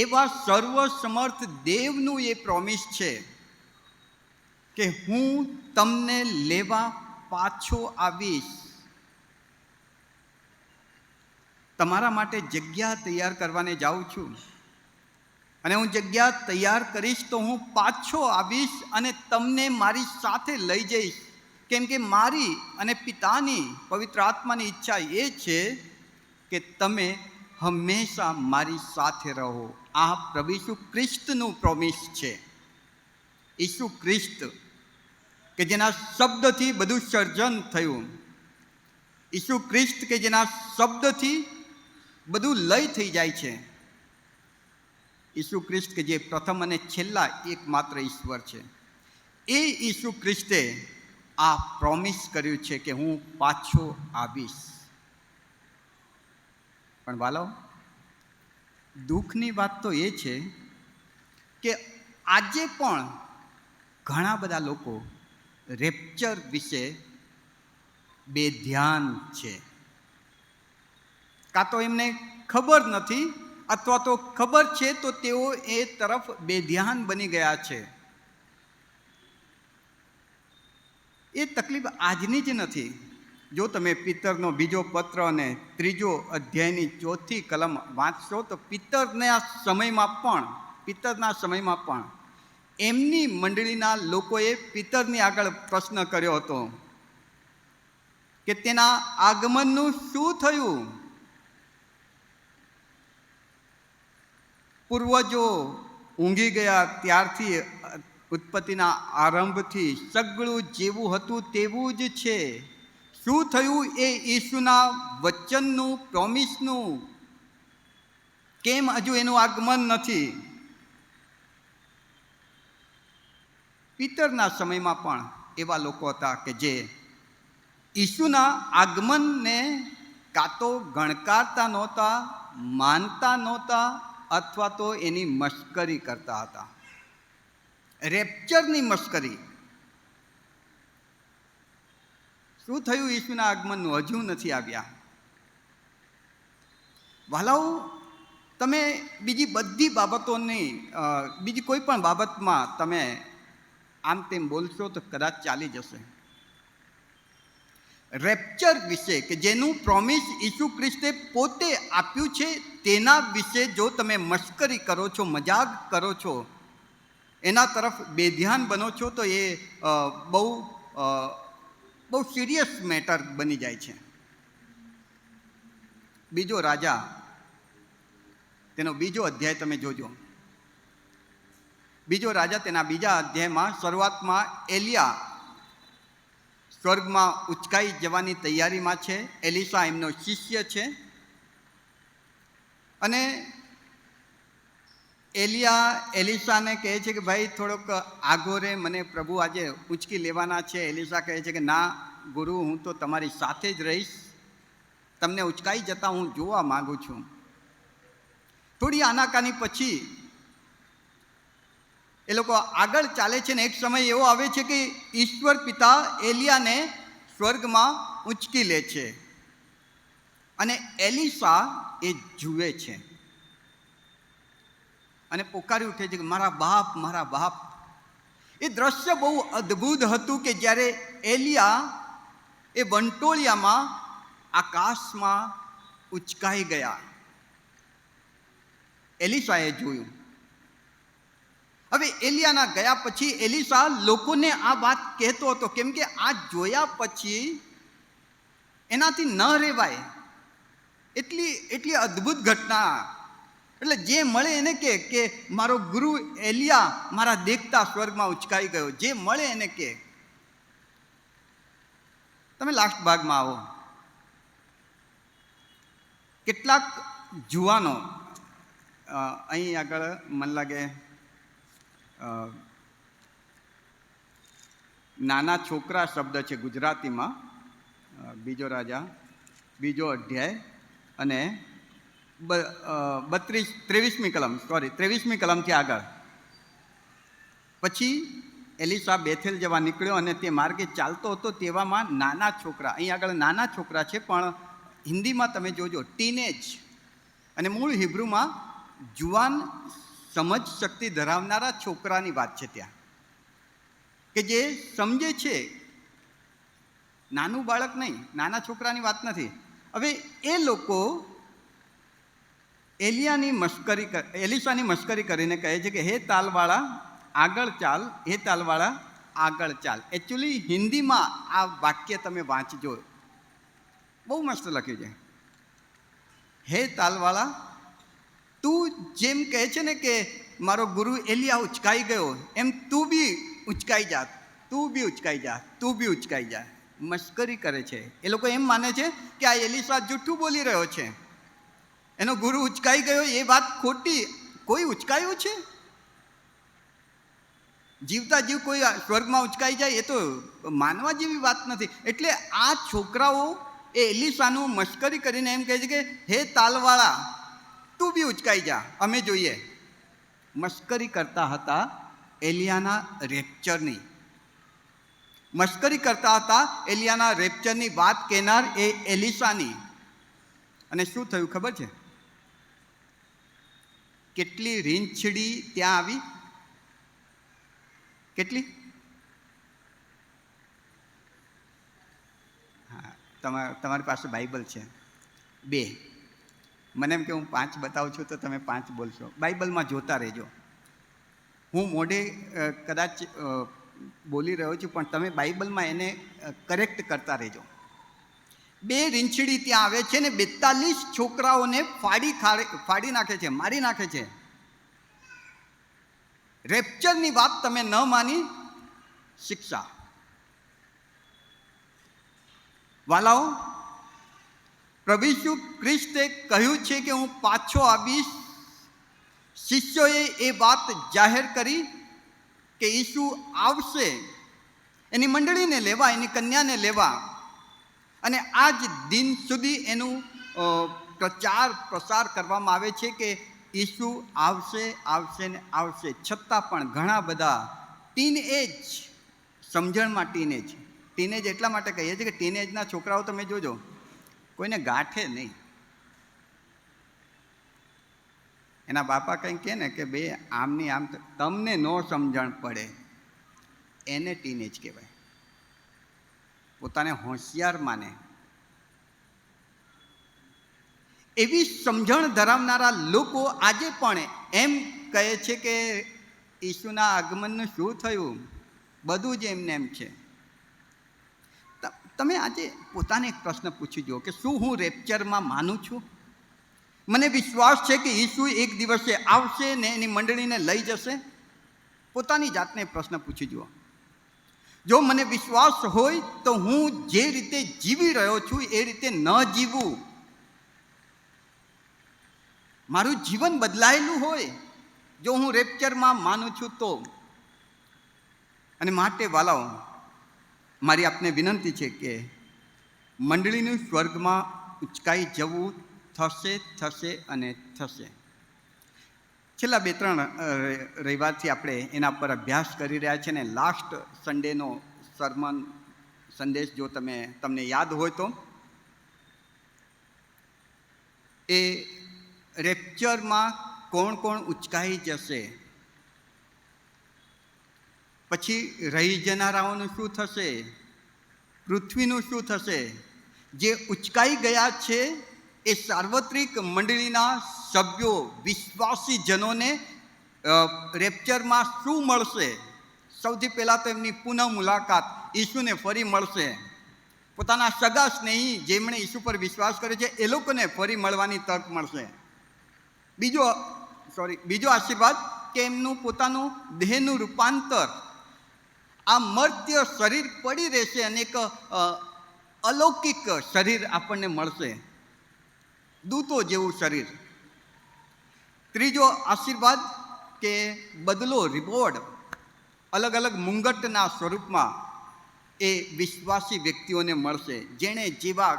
Speaker 1: એવા સર્વસમર્થ દેવનું એ પ્રોમિસ છે કે હું તમને લેવા પાછો આવીશ, તમારા માટે જગ્યા તૈયાર કરવાને જાઉં છું, અને હું જગ્યા તૈયાર કરીશ તો હું પાછો આવીશ અને તમને મારી સાથે લઈ જઈશ. કેમ કે મારી અને પિતાની પવિત્ર આત્માની ઈચ્છા એ છે કે તમે હંમેશા મારી સાથે રહો. આ પ્રભુ ઈસુ ખ્રિસ્તનું પ્રોમિસ છે. ઈસુ ખ્રિસ્ત કે જેના શબ્દથી બધું સર્જન થયું, ઈસુ ખ્રિસ્ત કે જેના શબ્દથી બધું લય થઈ જાય છે, ઈસુ ખ્રિસ્ત કે જે પ્રથમ અને છેલ્લા એકમાત્ર ઈશ્વર છે, એ ઈસુ ખ્રિસ્તે આ પ્રોમિસ કર્યું છે કે હું પાછો આવીશ. પણ વાલો, દુઃખની વાત તો એ છે કે આજે પણ ઘણા બધા લોકો રેપ્ચર વિશે બેધ્યાન છે. કાં તો એમને ખબર નથી, અથવા તો ખબર છે તો તેઓ એ તરફ બેધ્યાન બની ગયા છે. એ તકલીફ આજની જ નથી. જો તમે પિત્તરનો 2 પત્ર અને 3 અધ્યાયની 4 કલમ વાંચશો તો પિત્તરના સમયમાં પણ એમની મંડળીના લોકોએ પિત્તરની આગળ પ્રશ્ન કર્યો હતો કે તેના આગમનનું શું થયું. પૂર્વજો ઊંઘી ગયા ત્યારથી, ઉત્પત્તિના આરંભથી સગળું જેવું હતું તેવું જ છે. શું થયું એ ઈસુના વચનનું, પ્રોમિસનું? કેમ હજુ એનું આગમન નથી? પિતરના સમયમાં પણ એવા લોકો હતા કે જે ઈસુના આગમનને કાં તો ગણકારતા નહોતા, માનતા નહોતા, અથવા તો એની મશ્કરી કરતા હતા. રેપ્ચરની મશ્કરી. શું થયું ઈસુના આગમનનું? હજુ નથી આવ્યા. વાલાઓ, તમે બીજી બધી બાબતોની બીજી કોઈ પણ બાબતમાં તમે આમ તેમ બોલશો તો કદાચ ચાલી જશે. રેપ્ચર વિશે, કે જેનું પ્રોમિસ ઈસુ ખ્રિસ્તે પોતે આપ્યું છે, તેના વિશે જો તમે મશ્કરી કરો છો, મજાક કરો છો, એના તરફ બેધ્યાન બનો છો, તો એ બહુ સિરિયસ મેટર બની જાય છે. બીજો રાજા, તેનો બીજો અધ્યાય તમે જોજો. બીજો રાજા તેના બીજા અધ્યાયમાં શરૂઆતમાં એલિયા સ્વર્ગમાં ઉચકાઈ જવાની તૈયારીમાં છે. એલિસા એમનો શિષ્ય છે અને એલિસાને કહે છે કે ભાઈ થોડોક આગો રે, મને પ્રભુ આજે ઉંચકી લેવાના છે. એલિસા કહે છે કે ના ગુરુ, હું તો તમારી સાથે જ રહીશ, તમને ઉચકાઈ જતા હું જોવા માગું છું. થોડી આનાકાની પછી એ લોકો આગળ ચાલે છે ને એક સમય એવો આવે છે કે ઈશ્વર પિતા એલિયાને સ્વર્ગમાં ઉંચકી લે છે અને એલિસા એ જુએ છે અને પોકારી ઉઠે છે કે મારા બાપ, મારા બાપ. એ દ્રશ્ય બહુ અદ્ભુત હતું કે જ્યારે એલિયા એ વંટોળિયામાં આકાશમાં ઉચકાઈ ગયા. એલિસાએ જોયું. હવે એલિયાના ગયા પછી એલિસા લોકોને આ વાત કહેતો હતો, કેમ કે આ જોયા પછી એનાથી ન રહેવાય. એટલી અદ્ભુત ઘટના. એટલે જે મળે એને કે મારો ગુરુ એલિયા મારા દેખતા સ્વર્ગમાં ઉચકાઈ ગયો. જે મળે એને કે. તમે લાસ્ટ ભાગમાં આવો. કેટલાક જુવાનો અહીં આગળ મને લાગે નાના છોકરા શબ્દ છે ગુજરાતીમાં. બીજો રાજા બીજો અધ્યાય અને 23મી કલમથી આગળ. પછી એલિસા બેથેલ જવા નીકળ્યો અને તે માર્ગે ચાલતો હતો, તેવામાં નાના છોકરા, અહીં આગળ નાના છોકરા છે પણ હિન્દીમાં તમે જોજો ટીનેજ અને મૂળ હિબ્રુમાં જુવાન સમજ શક્તિ ધરાવનારા છોકરાની વાત છે ત્યાં, કે જે સમજે છે. નાનું બાળક નહીં, નાના છોકરાની વાત નથી. હવે એ લોકો એલિસાની મશ્કરી કરીને કહે છે કે હે તાલવાળા આગળ ચાલ, હે તાલવાળા આગળ ચાલ. એકચ્યુઅલી હિન્દીમાં આ વાક્ય તમે વાંચજો, બહુ મસ્ત લખ્યું છે. હે તાલવાળા, તું જેમ કહે છે ને કે મારો ગુરુ એલિયા ઉચકાઈ ગયો, એમ તું બી ઉચકાઈ જા, તું બી ઉચકાઈ જા, તું બી ઉચકાઈ જા. મશ્કરી કરે છે. એ લોકો એમ માને છે કે આ એલિસા જૂઠું બોલી રહ્યો છે, એનો ગુરુ ઉચકાઈ ગયો એ વાત ખોટી. કોઈ ઉચકાયું છે? જીવતા જીવ કોઈ સ્વર્ગમાં ઉચકાઈ જાય એ તો માનવા જેવી વાત નથી. એટલે આ છોકરાઓ એ એલિસાનું મશ્કરી કરીને એમ કહે છે કે હે તાલવાળા, તું બી ઉચકાઈ જા, અમે જોઈએ. મશ્કરી કરતા હતા એલિયાના રેપ્ચરની. મશ્કરી કરતા હતા એલિયાના રેપ્ચરની વાત કહેનાર એ એલિસાની. અને શું થયું ખબર છે? કેટલી રીંછડી ત્યાં આવી? કેટલી? હા, તમારી પાસે બાઇબલ છે? 2. મને એમ કે હું 5 બતાવું છું તો તમે 5 બોલશો. બાઇબલમાં જોતા રહેજો. હું મોઢે કદાચ બોલી રહ્યો છું પણ તમે બાઇબલમાં એને કરેક્ટ કરતા રહેજો. 2 રીંછડી ત્યાં આવે છે ને 42 છોકરાઓને ફાડી નાખે છે, મારી નાખે છે. રેપ્ચરની વાત તમે ન માની, શિક્ષા. વાલાઓ, પ્રભુ ઈસુ ખ્રિસ્તે કહ્યું છે કે હું પાછો આવીશ. શિષ્યોએ એ વાત જાહેર કરી કે ઈસુ આવશે એની મંડળીને લેવા, એની કન્યાને લેવા, અને આજ દિન સુધી એનું પ્રચાર પ્રસાર કરવામાં આવે છે કે ઈસુ આવશે આવશે ને આવશે. છતાં પણ ઘણા બધા ટીનએજ, સમજણમાં ટીનેજ એટલા માટે કહીએ છીએ કે ટીનેજના છોકરાઓ તમે જોજો, કોઈને ગાંઠે નહીં. એના બાપા કંઈ કહે ને કે બે આમની આમ, તમને ન સમજણ પડે, એને ટીનેજ કહેવાય. પોતાને હોશિયાર માને. એવી સમજણ ધરાવનારા લોકો આજે પણ એમ કહે છે કે ઈસુના આગમનનું શું થયું, બધું જ એમને એમ છે. તમે આજે પોતાને એક પ્રશ્ન પૂછી જુઓ કે શું હું રેપ્ચરમાં માનું છું? મને વિશ્વાસ છે કે ઈસુ એક દિવસે આવશે ને એની મંડળીને લઈ જશે? પોતાની જાતને પ્રશ્ન પૂછી જુઓ. જો મને વિશ્વાસ હોય તો હું જે રીતે જીવી રહ્યો છું એ રીતે ન જીવવું, મારું જીવન બદલાયેલું હોય જો હું રેપ્ચરમાં માનું છું તો. અને માટે વાલાઓ, મારી આપને વિનંતી છે કે મંડળીનું સ્વર્ગમાં ઉચકાઈ જવું થશે અને થશે. છેલ્લા 2-3 રવિવારથી આપણે એના પર અભ્યાસ કરી રહ્યા છીએ. ને લાસ્ટ સન્ડેનો સર્મન સંદેશ જો તમને યાદ હોય તો એ રેપ્ચરમાં કોણ કોણ ઉચકાઈ જશે, પછી રહી જનારાઓનું શું થશે, પૃથ્વીનું શું થશે. જે ઉચકાઈ ગયા છે એ સાર્વત્રિક મંડળીના સભ્યો, વિશ્વાસી જનોને રેપ્ચરમાં શું મળશે? સૌથી પહેલાં તો એમની પુનઃ મુલાકાત, ઈસુને ફરી મળશે. પોતાના સગા સ્નેહી જેમણે ઈસુ પર વિશ્વાસ કર્યો છે એ લોકોને ફરી મળવાની તક મળશે. બીજો આશીર્વાદ કે એમનું પોતાનું દેહનું રૂપાંતર, આ મર્ત્ય શરીર પડી રહેશે અને એક અલૌકિક શરીર આપણને મળશે, દૂતો જેવું શરીર. ત્રીજો આશીર્વાદ કે બદલો, રિવોર્ડ, અલગ અલગ મુંગટના સ્વરૂપમાં એ વિશ્વાસી વ્યક્તિઓને મળશે. જેણે જેવા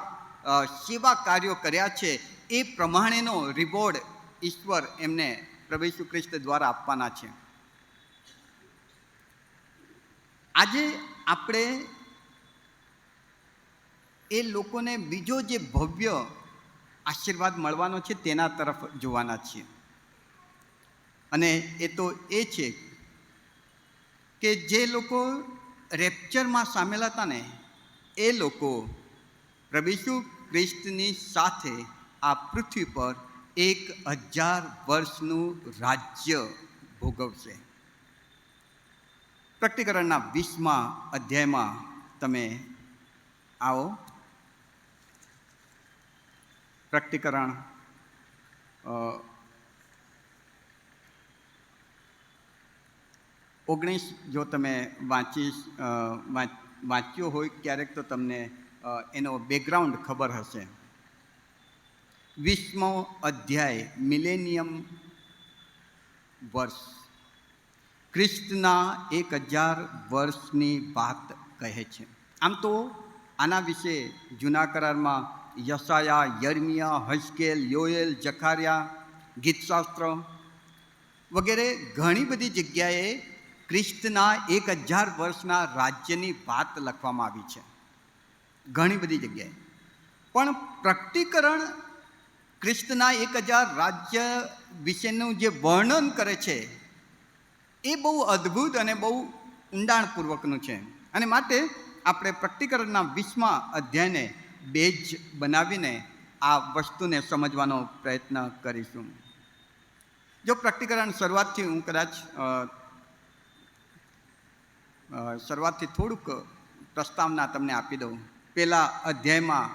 Speaker 1: સેવા કાર્યો કર્યા છે એ પ્રમાણેનો રિવોર્ડ ઈશ્વર એમને પ્રભુ ઈસુ ખ્રિસ્ત દ્વારા આપવાના છે. આજે આપણે એ લોકોને બીજો જે ભવ્ય આશીર્વાદ મળવાનો છે તેના તરફ જોવાના છીએ. અને એ તો એ છે કે જે લોકો રેપ્ચરમાં સામેલ હતા ને એ લોકો પ્રભુ ઈસુ ખ્રિસ્તની સાથે આ પૃથ્વી પર 1000 વર્ષનું રાજ્ય ભોગવશે. પ્રકટીકરણના 20મા અધ્યાયમાં તમે આવો. પ્રકટીકરણ 19 જો તમે વાંચ્યો હોય ક્યારેક તો તમને એનો બેકગ્રાઉન્ડ ખબર હશે. 20મો અધ્યાય મિલેનિયમ વર્ષ, ખ્રિસ્તના 1000 વર્ષની વાત કહે છે. આમ તો આના વિશે જૂના કરારમાં યશાયા, યર્મિયા, હઝકેલ, યોએલ, જખારિયા, ગીતશાસ્ત્ર વગેરે ઘણી બધી જગ્યાએ ખ્રિસ્તના 1000 વર્ષના રાજ્યની વાત લખવામાં આવી છે, ઘણી બધી જગ્યાએ. પણ પ્રકટીકરણ ખ્રિસ્તના 1000 રાજ્ય વિશેનું જે વર્ણન કરે છે એ બહુ અદ્ભુત અને બહુ ઊંડાણપૂર્વકનું છે. અને માટે આપણે પ્રકટીકરણના 20મા અધ્યાયને બેઝ બનાવીને આ વસ્તુને સમજવાનો પ્રયત્ન કરીશું. જો પ્રકટીકરણ શરૂઆતથી થોડુંક પ્રસ્તાવના તમને આપી દઉં. પહેલા અધ્યાયમાં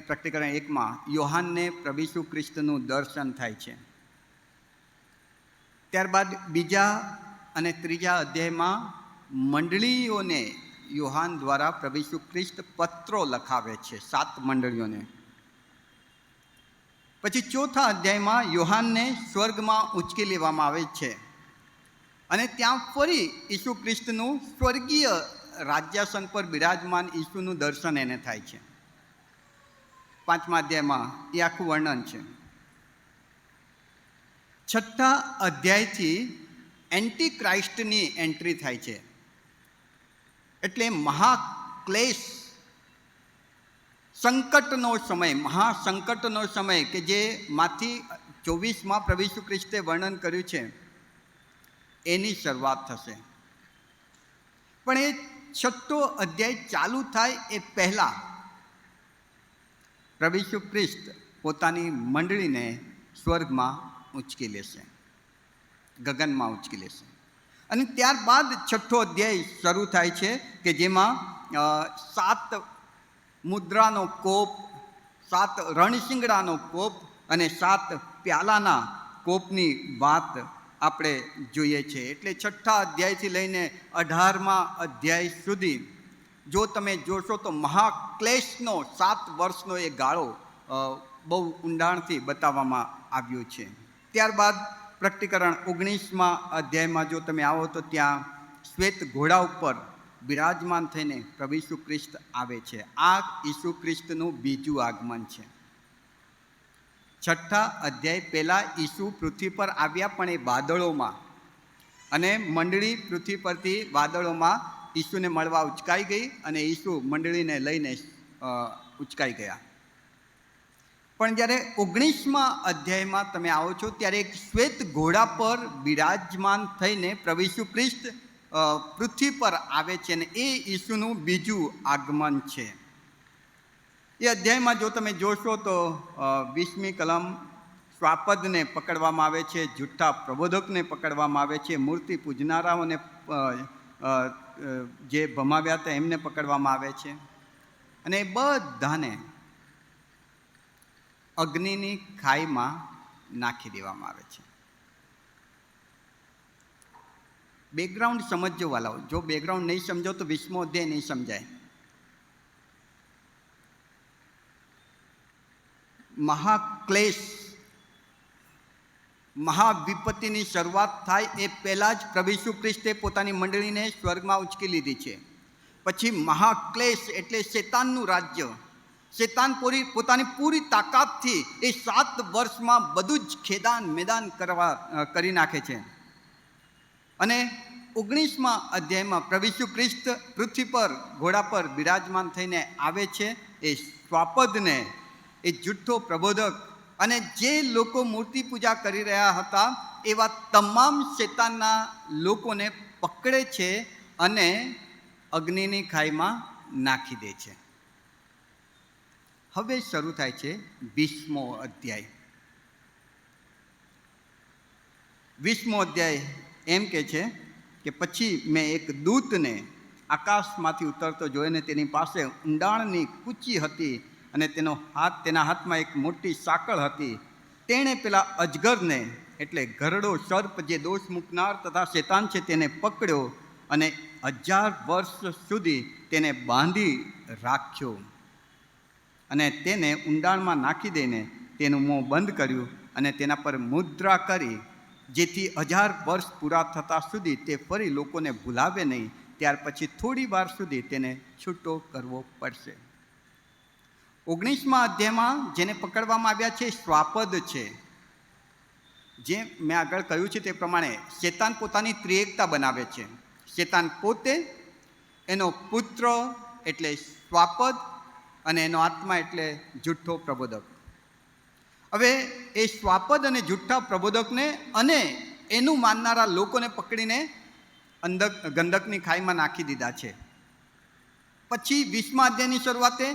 Speaker 1: પ્રકટીકરણ 1માં યોહાનને પ્રભુ ઈસુ ખ્રિસ્તનું દર્શન થાય છે. ત્યારબાદ બીજા અને ત્રીજા અધ્યાયમાં મંડળીઓને યોહાન દ્વારા પ્રભુ ઈસુ ખ્રિસ્ત પત્રો લખાવે છે, 7 મંડળીઓને. પછી ચોથા અધ્યાયમાં યોહાનને સ્વર્ગમાં ઉંચકી લેવામાં આવે છે. અને ત્યાં ફરી ઈસુ ખ્રિસ્તનું સ્વર્ગીય રાજ્યાસન પર બિરાજમાન ઈસુનું દર્શન એને થાય છે. 5મા અધ્યાયમાં એ આખું વર્ણન છે. 6થા અધ્યાયથી એન્ટી ક્રાઇસ્ટની એન્ટ્રી થાય છે. એટલે મહાક્લેશ, સંકટનો સમય, મહાસંકટનો સમય કે જે માંથી 24માં પ્રભુ ઈસુ ખ્રિસ્તે વર્ણન કર્યું છે એની શરૂઆત થશે. પણ એ 6થો અધ્યાય ચાલુ થાય એ પહેલાં પ્રભુ ઈસુ ખ્રિસ્ત પોતાની મંડળીને સ્વર્ગમાં ઉંચકી લેશે, ગગનમાં ઉંચકી લેશે. અને ત્યારબાદ 6થો અધ્યાય શરૂ થાય છે કે જેમાં 7 મુદ્રાનો કોપ, 7 રણશિંગડાનો કોપ અને 7 પ્યાલાના કોપની વાત આપણે જોઈએ છે. એટલે 6થા અધ્યાયથી લઈને 18મા અધ્યાય સુધી જો તમે જોશો તો મહાક્લેશનો 7 વર્ષનો એ ગાળો બહુ ઊંડાણથી બતાવવામાં આવ્યો છે. ત્યારબાદ પ્રકટીકરણ 19મા અધ્યાયમાં જો તમે આવો તો ત્યાં શ્વેત ઘોડા ઉપર બિરાજમાન થઈને પ્રભુ ઈસુ ખ્રિસ્ત આવે છે. આ ઈસુ ખ્રિસ્તનું બીજું આગમન છે. 6થા અધ્યાય પહેલાં ઈસુ પૃથ્વી પર આવ્યા, પણ એ વાદળોમાં, અને મંડળી પૃથ્વી પરથી વાદળોમાં ઈસુને મળવા ઉચકાઈ ગઈ અને ઈસુ મંડળીને લઈને ઉચકાઈ ગયા. પણ જ્યારે 19મા અધ્યાયમાં તમે આવો છો ત્યારે એક શ્વેત ઘોડા પર બિરાજમાન થઈને પ્રભુ ઈસુ ખ્રિસ્ત પૃથ્વી પર આવે છે અને એ ઈસુનું બીજું આગમન છે. એ અધ્યાયમાં જો તમે જોશો તો 20મી કલમ શ્વાપદને પકડવામાં આવે છે, જૂઠા પ્રબોધકને પકડવામાં આવે છે, મૂર્તિ પૂજનારાઓને જે ભમાવ્યા હતા એમને પકડવામાં આવે છે અને એ બધાને અગ્નિની ખાઈમાં નાખી દેવામાં આવે છે. બેકગ્રાઉન્ડ સમજો વાલાઓ, જો બેકગ્રાઉન્ડ નહીં સમજો તો 20મો અધ્યાય નહીં સમજાય. મહાક્લેશ, મહાવિપત્તિની શરૂઆત થાય એ પહેલાં જ પ્રભુ ઈસુ ખ્રિસ્તે પોતાની મંડળીને સ્વર્ગમાં ઉંચકી લીધી છે. પછી મહાક્લેશ એટલે શેતાનનું રાજ્ય, શેતાન પોતાની પૂરી તાકાતથી એ 7 વર્ષમાં બધું જ ખેદાન મેદાન કરી નાખે છે. અને 19મા અધ્યાયમાં પ્રભુ ઈસુ ખ્રિસ્ત પૃથ્વી પર ઘોડા પર બિરાજમાન થઈને આવે છે. એ શ્વાપદને, એ જુઠ્ઠો પ્રબોધક અને જે લોકો મૂર્તિ પૂજા કરી રહ્યા હતા એવા તમામ શેતાનના લોકોને પકડે છે અને અગ્નિની ખાઈમાં નાખી દે છે. હવે શરૂ થાય છે 20મો અધ્યાય. 20મો અધ્યાય એમ કહે છે કે પછી મેં એક દૂતને આકાશમાંથી ઉતરતો જોઈને તેની પાસે ઊંડાણની કૂચી હતી અને તેના હાથમાં એક મોટી સાંકળ હતી. તેણે પેલા અજગરને એટલે ઘરડો સર્પ જે દોષ મૂકનાર તથા શેતાન છે તેને પકડ્યો અને 1000 વર્ષ સુધી તેને બાંધી રાખ્યો અને તેને ઊંડાણમાં નાખી દઈને તેનું મોં બંધ કર્યું અને તેના પર મુદ્રા કરી, જેથી 1000 વર્ષ પૂરા થતાં સુધી તે ફરી લોકોને ભૂલાવે નહીં. ત્યાર પછી થોડી વાર સુધી તેને છૂટો કરવો પડશે. 19મા અધ્યાયમાં જેને પકડવામાં આવ્યા છે શ્વાપદ છે. જે મેં આગળ કહ્યું છે તે પ્રમાણે શેતાન પોતાની ત્રિએકતા બનાવે છે. શેતાન પોતે, એનો પુત્ર એટલે શ્વાપદ અને એનો આત્મા એટલે જુઠ્ઠો પ્રબોધક. હવે એ શ્વાપદ અને જુઠ્ઠા પ્રબોધકને અને એનું માનનારા લોકોને પકડીને ગંધકની ખાઈમાં નાખી દીધા છે. પછી 20મા અધ્યાયની શરૂઆતે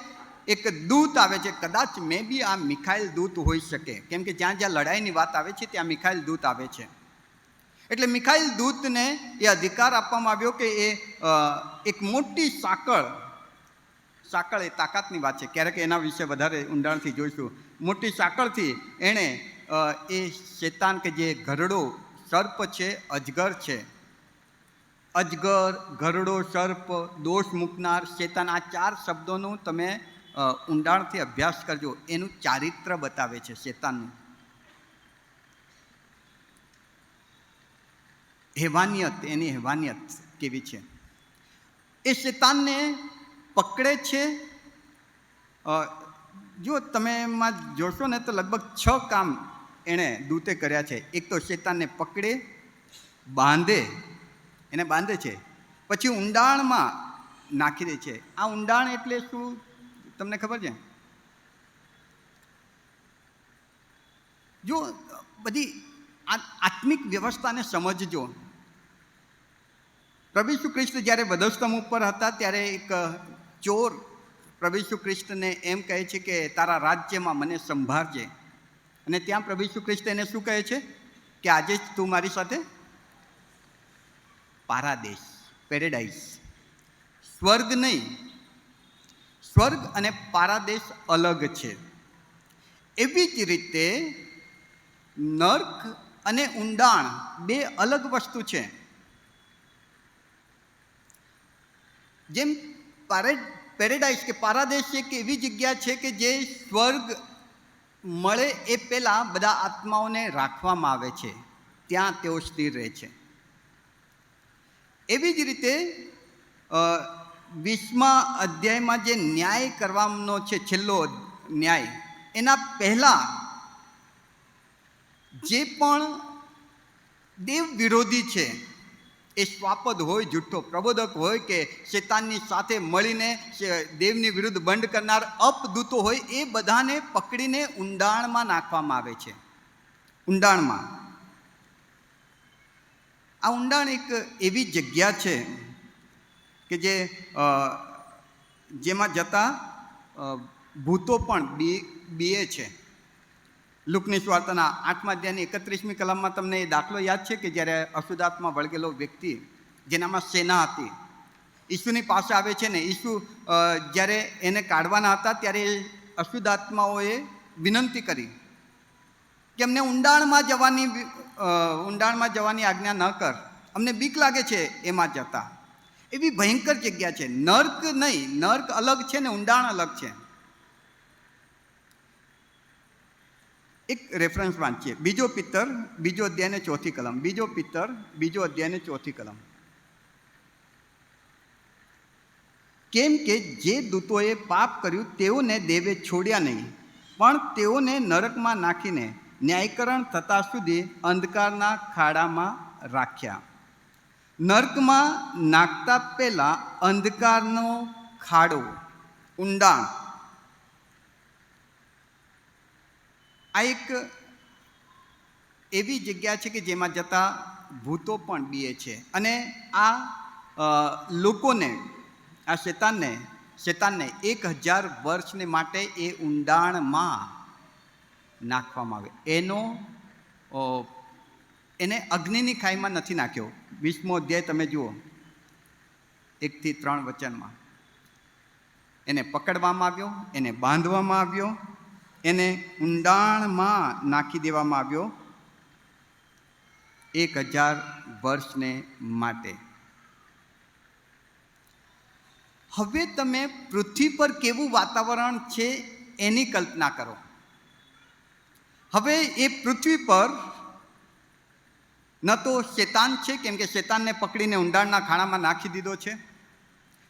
Speaker 1: એક દૂત આવે છે. કદાચ મે બી આ મિખાઈલ દૂત હોઈ શકે, કેમ કે જ્યાં જ્યાં લડાઈની વાત આવે છે ત્યાં મિખાઈલ દૂત આવે છે. એટલે મિખાઈલ દૂતને એ અધિકાર આપવામાં આવ્યો કે એ એક મોટી સાંકળ એ તાકાતની વાત છે, ક્યારેક એના વિશે વધારે ઊંડાણથી જોઈશું. મોટી સાંકળથી એણે એ શેતાન કે જે ઘરડો સર્પ છે, અજગર છે, અજગર, ઘરડો સર્પ, દોષ મૂકનાર, શેતાન, આ 4 શબ્દોનું તમે ઊંડાણથી અભ્યાસ કરજો. એનું ચારિત્ર બતાવે છે શેતાનનું. એની હેવાનિયત કેવી છે. એ શેતાનને પકડે છે. જો તમે એમાં જોશો ને તો લગભગ 6 કામ એણે દૂતે કર્યા છે. એક તો શેતાનને પકડે, એને બાંધે છે, પછી ઊંડાણમાં નાખી દે છે. આ ઊંડાણ એટલે શું તમને ખબર છે? જો બધી આત્મિક વ્યવસ્થાને સમજજો. પ્રભુ ઈસુ ખ્રિસ્ત જ્યારે વધસ્તંભ ઉપર હતા ત્યારે એક ચોર પ્રભુ ઈસુ ખ્રિસ્તને એમ કહે છે કે તારા રાજ્યમાં મને સંભાળજે. અને ત્યાં પ્રભુ ઈસુ ખ્રિસ્ત એને શું કહે છે કે આજે જ તું મારી સાથે પેરેડાઈસ, સ્વર્ગ નહીં. સ્વર્ગ અને પારાદેશ અલગ છે. એવી જ રીતે નર્ક અને ઊંડાણ 2 અલગ વસ્તુ છે. જેમ પેરેડાઈસ કે પારાદેશ એક એવી જગ્યા છે કે જે સ્વર્ગ મળે એ પહેલાં બધા આત્માઓને રાખવામાં આવે છે, ત્યાં તેઓ સ્થિર રહે છે. એવી જ રીતે 20મા અધ્યાયમાં જે ન્યાય કરવાનો છે, છેલ્લો ન્યાય, એના પહેલાં જે પણ દેવ વિરોધી છે, એ શ્વાપદ હોય, જુઠ્ઠો પ્રબોધક હોય કે શેતાનની સાથે મળીને દેવની વિરુદ્ધ બંધ કરનાર અપદૂતો હોય, એ બધાને પકડીને ઊંડાણમાં નાખવામાં આવે છે. ઊંડાણમાં આ ઊંડાણ એક એવી જગ્યા છે કે જેમાં જતા ભૂતો પણ બીએ છે. લુકની સુવાર્તાના 8મા અધ્યાયની 31મી કલમમાં તમને એ દાખલો યાદ છે કે જ્યારે અશુદ્ધાત્મા વળગેલો વ્યક્તિ જેનામાં સેના હતી ઈસુની પાસે આવે છે ને, ઈસુ જ્યારે એને કાઢવાના હતા ત્યારે અશુદ્ધાત્માઓએ વિનંતી કરી કે અમને ઊંડાણમાં જવાની આજ્ઞા ન કર, અમને બીક લાગે છે એમાં જતા. એવી ભયંકર જગ્યા છે. નર્ક નહીં, નર્ક અલગ છે ને ઊંડાણ અલગ છે. એક રેફરન્સ વાંચીએ. 2 પિત્તર 2 અધ્યાયને 4થી કલમ. 2 પિત્તર 2 અધ્યાયને 4થી કલમ. કેમ કે જે દૂતોએ પાપ કર્યું તેઓને દેવે છોડ્યા નહીં, પણ તેઓને નરકમાં નાખીને ન્યાયકરણ થતા સુધી અંધકારના ખાડામાં રાખ્યા. નર્કમાં નાખતા પહેલાં અંધકારનો ખાડો, ઊંડાણ, આ એક એવી જગ્યા છે કે જેમાં જતા ભૂતો પણ બીએ છે. અને આ લોકોને, આ શેતાનને 1000 વર્ષને માટે એ ઊંડાણમાં નાખવામાં આવે. એને અગ્નિની ખાઈમાં નથી નાખ્યો. 20મો અધ્યાય તમે જુઓ, 1 થી 3 વચનમાં. એને પકડવામાં આવ્યો, એને બાંધવામાં આવ્યો, એને ઊંડાણમાં નાખી દેવામાં આવ્યો 1000 વર્ષને માટે. હવે તમે પૃથ્વી પર કેવું વાતાવરણ છે એની કલ્પના કરો. હવે એ પૃથ્વી પર ન તો શેતાન છે, કેમ કે શેતાનને પકડીને ઊંડાણના ખાણામાં નાખી દીધો છે,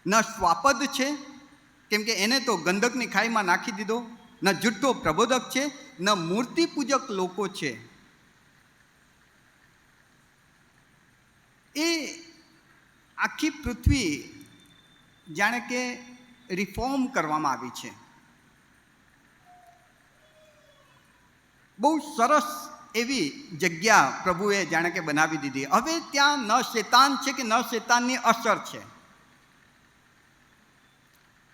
Speaker 1: ન શ્વાપદ છે, કેમ કે એને તો ગંધકની ખાઈમાં નાખી દીધો, ન જુઠ્ઠો પ્રબોધક છે, ન મૂર્તિ પૂજક લોકો છે. એ આખી પૃથ્વી જાણે કે રિફોર્મ કરવામાં આવી છે. બહુ સરસ એવી જગ્યા પ્રભુએ જાણે કે બનાવી દીધી. હવે ત્યાં ન શેતાન છે કે ન શેતાનની અસર છે.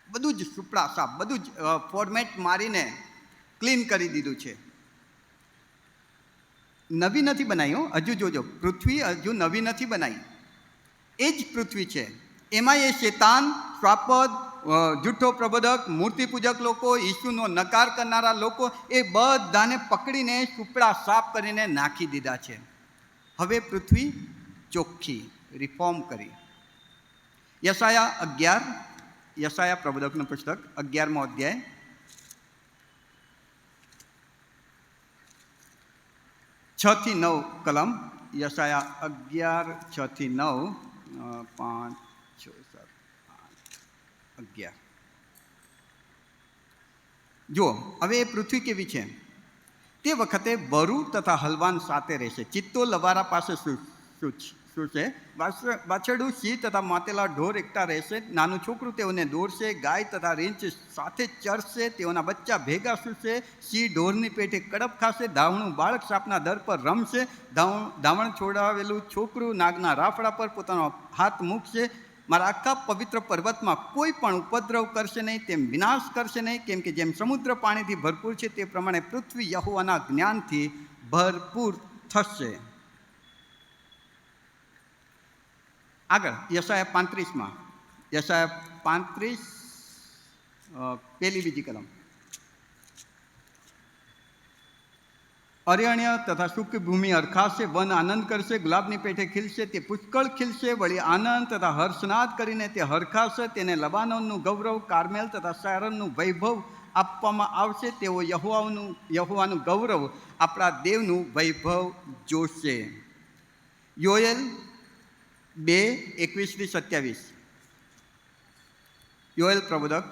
Speaker 1: બધું જ સુપડા સાફ, બધું જ ફોર્મેટ મારીને ક્લીન કરી દીધું છે. નવી નથી બનાવી, હજુ જોજો, પૃથ્વી હજુ નવી નથી બનાવી, એ જ પૃથ્વી છે. એમાં એ શેતાન, શ્વાપદ, જુઠ્ઠો પ્રબોધક, મૂર્તિ પૂજક લોકો, ઈસુનો નકાર કરનારા લોકો, એ બધાને પકડીને સુપડા સાફ કરીને નાખી દીધા છે. હવે પૃથ્વી ચોખ્ખી, રિફોર્મ કરી. યશાયા પ્રબોધકનું પુસ્તક 11મો અધ્યાય 6 થી 9 કલમ. યશાયા 11:6-9, 5, 6, 7, 8, 11. જુઓ, હવે એ પૃથ્વી કેવી છે? તે વખતે વરુ તથા હલવાન સાથે રહેશે. ચિત્તો લવારા પાસે શું છે? વાછરડું, સિંહ તથા માતેલા ઢોર એકઠા રહેશે. નાનું છોકરું તેઓને દોરશે. ગાય તથા રીંછ સાથે ચરશે. તેઓના બચ્ચા ભેગા સૂશે. સિંહ ઢોરની પેટે કડપ ખાશે. ધાવણું બાળક સાપના દર પર રમશે. ધાવણ છોડાવેલું છોકરું નાગના રાફડા પર પોતાનો હાથ મૂકશે. મારા આખા પવિત્ર પર્વતમાં કોઈ પણ ઉપદ્રવ કરશે નહીં, તેમ વિનાશ કરશે નહીં, કેમ કે જેમ સમુદ્ર પાણીથી ભરપૂર છે તે પ્રમાણે પૃથ્વી યહોવાના જ્ઞાનથી ભરપૂર થશે. આગળ યશાયા 35માં, યશાયા 35, પહેલી બીજી કલમ. અરણ્ય તથા સૂકી ભૂમિ હરખાશે, વન આનંદ કરશે, ગુલાબની પેઠે ખીલશે, તે પુષ્કળ ખીલશે. વળી આનંદ તથા હર્ષનાદ કરીને તે હરખાશે. તેને લબાનોનનું ગૌરવ, કાર્મેલ તથા શારોનનું વૈભવ આપવામાં આવશે. તેઓ યહોવાનું ગૌરવ, આપણા દેવનું વૈભવ જોશે. યોએલ 2:21-27. યોએલ પ્રબોધક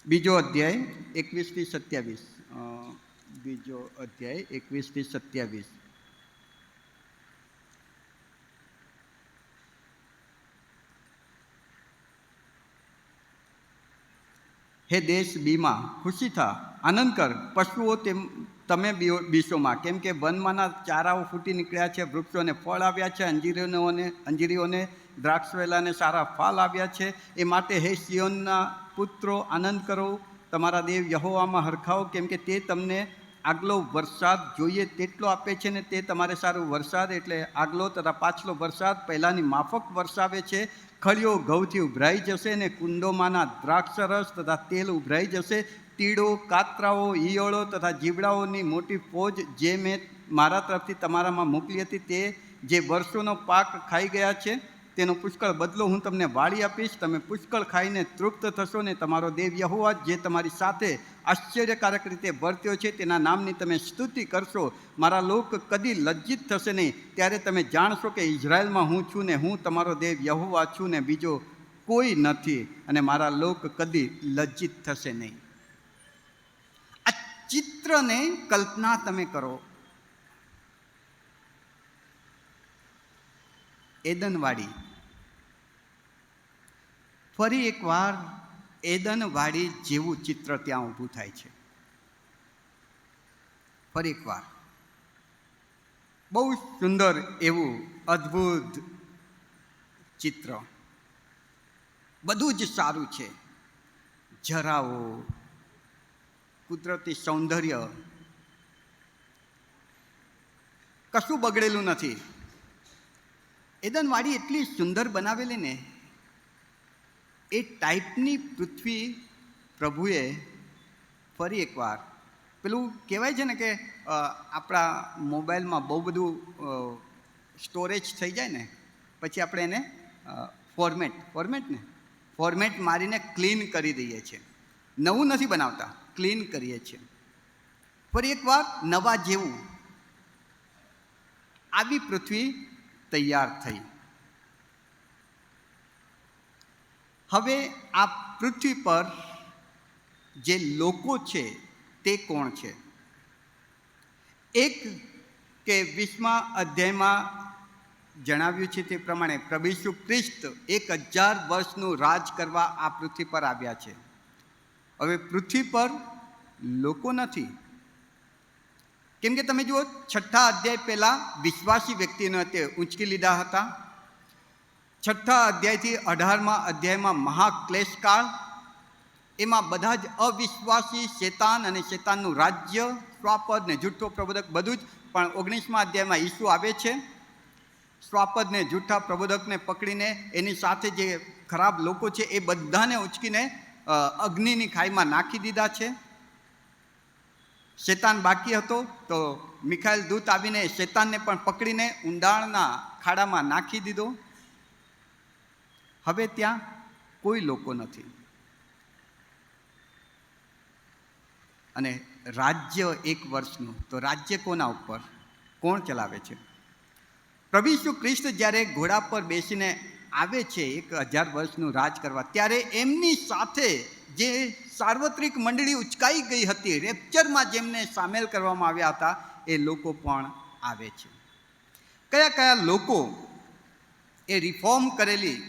Speaker 1: 2 અધ્યાય 21-27. 2 અધ્યાય 21-27. હે દેશ બીમાં ખુશી થા, આનંદ કર, પશુઓ તમે બીસોમાં, કેમ કે વનમાંના ચારાઓ ફૂટી નીકળ્યા છે, વૃક્ષોને ફળ આવ્યા છે, અંજીરીઓને દ્રાક્ષવેલાને સારા ફળ આવ્યા છે. એ માટે હે સિયોનના પુત્રો, આનંદ કરો, તમારા દેવ યહોવામાં હરખાઓ, કેમ કે તે તમને આગલો વરસાદ જોઈએ તેટલો આપે છે ને તે તમારે સારું વરસાદ એટલે આગલો તથા પાછલો વરસાદ પહેલાંની માફક વરસાવે છે. ખળીઓ ઘઉંથી ઉભરાઈ જશે ને કુંડોમાંના દ્રાક્ષરસ તથા તેલ ઉભરાઈ જશે. તીડો, કાતરાઓ, ઈયળો તથા જીવડાઓની મોટી ફોજ જે મેં મારા તરફથી તમારામાં મોકલી હતી, તે જે વર્ષોનો પાક ખાઈ ગયા છે, તેનો પુષ્કળ બદલો હું તમને વાળી આપીશ. તમે પુષ્કળ ખાઈને તૃપ્ત થશો ને તમારો દેવ યહોવા જે તમારી સાથે આશ્ચર્યકારક રીતે વર્ત્યો છે તેના નામની તમે સ્તુતિ કરશો. મારા લોક કદી લજ્જિત થશે નહીં. ત્યારે તમે જાણશો કે ઇઝરાયલમાં હું છું ને હું તમારો દેવ યહોવા છું ને બીજો કોઈ નથી, અને મારા લોક કદી લજ્જિત થશે નહીં. આ ચિત્રને કલ્પના તમે કરો. એદનવાડી, ફરી એકવાર એદનવાડી જેવું ચિત્ર ત્યાં ઊભું થાય છે. ફરી એકવાર બહુ સુંદર એવું અદ્ભુત ચિત્ર. બધું જ સારું છે. જરાઓ, કુદરતી સૌંદર્ય, કશું બગડેલું નથી. એદનવાડી એટલી સુંદર બનાવેલી ને, એ ટાઈપની પૃથ્વી પ્રભુએ ફરી એકવાર, પેલું કહેવાય છે ને કે આપણા મોબાઈલમાં બહુ બધું સ્ટોરેજ થઈ જાય ને, પછી આપણે એને ફોર્મેટ મારીને ક્લીન કરી દઈએ છીએ. નવું નથી બનાવતા, ક્લીન કરીએ છીએ. ફરી એકવાર નવા જેવું આવી પૃથ્વી તૈયાર થઈ. હવે આ પૃથ્વી પર જે લોકો છે તે કોણ છે? એક કે 20મા અધ્યાયમાં જણાવ્યું છે તે પ્રમાણે પ્રભુ ઈસુ ખ્રિસ્ત 1000 વર્ષનું રાજ કરવા આ પૃથ્વી પર આવ્યા છે. હવે પૃથ્વી પર લોકો નથી, કેમ કે તમે જુઓ 6થા અધ્યાય પહેલાં વિશ્વાસી વ્યક્તિને તે ઊંચકી લીધા હતા. 6થા અધ્યાયથી 18મા અધ્યાયમાં મહાક્લેશકાળ, એમાં બધા જ અવિશ્વાસી, શેતાન અને શેતાનનું રાજ્ય, સ્વાપદ ને જૂઠો પ્રબોધક બધું જ. પણ 19મા અધ્યાયમાં ઈસુ આવે છે. સ્વાપદને જૂઠા પ્રબોધકને પકડીને એની સાથે જે ખરાબ લોકો છે એ બધાને ઉંચકીને અગ્નિની ખાઈમાં નાખી દીધા છે. શેતાન બાકી હતો તો મિખાએલ દૂત આવીને શેતાનને પણ પકડીને ઊંડાણના ખાડામાં નાખી દીધો. હવે ત્યાં કોઈ લોકો નથી. અને રાજ્ય 1 વર્ષનું. તો રાજ્ય કોના ઉપર? કોણ ચલાવે છે? પ્રભુ ઈસુ ખ્રિસ્ત જ્યારે ઘોડા પર બેસીને આવે છે 1000 વર્ષનું રાજ કરવા, ત્યારે એમની સાથે જે સાર્વત્રિક મંડળી ઉચકાઈ ગઈ હતી, રેપ્ચરમાં જેમને સામેલ કરવામાં આવ્યા હતા, એ લોકો પણ આવે છે. કયા કયા લોકો એ રિફોર્મ કરેલી,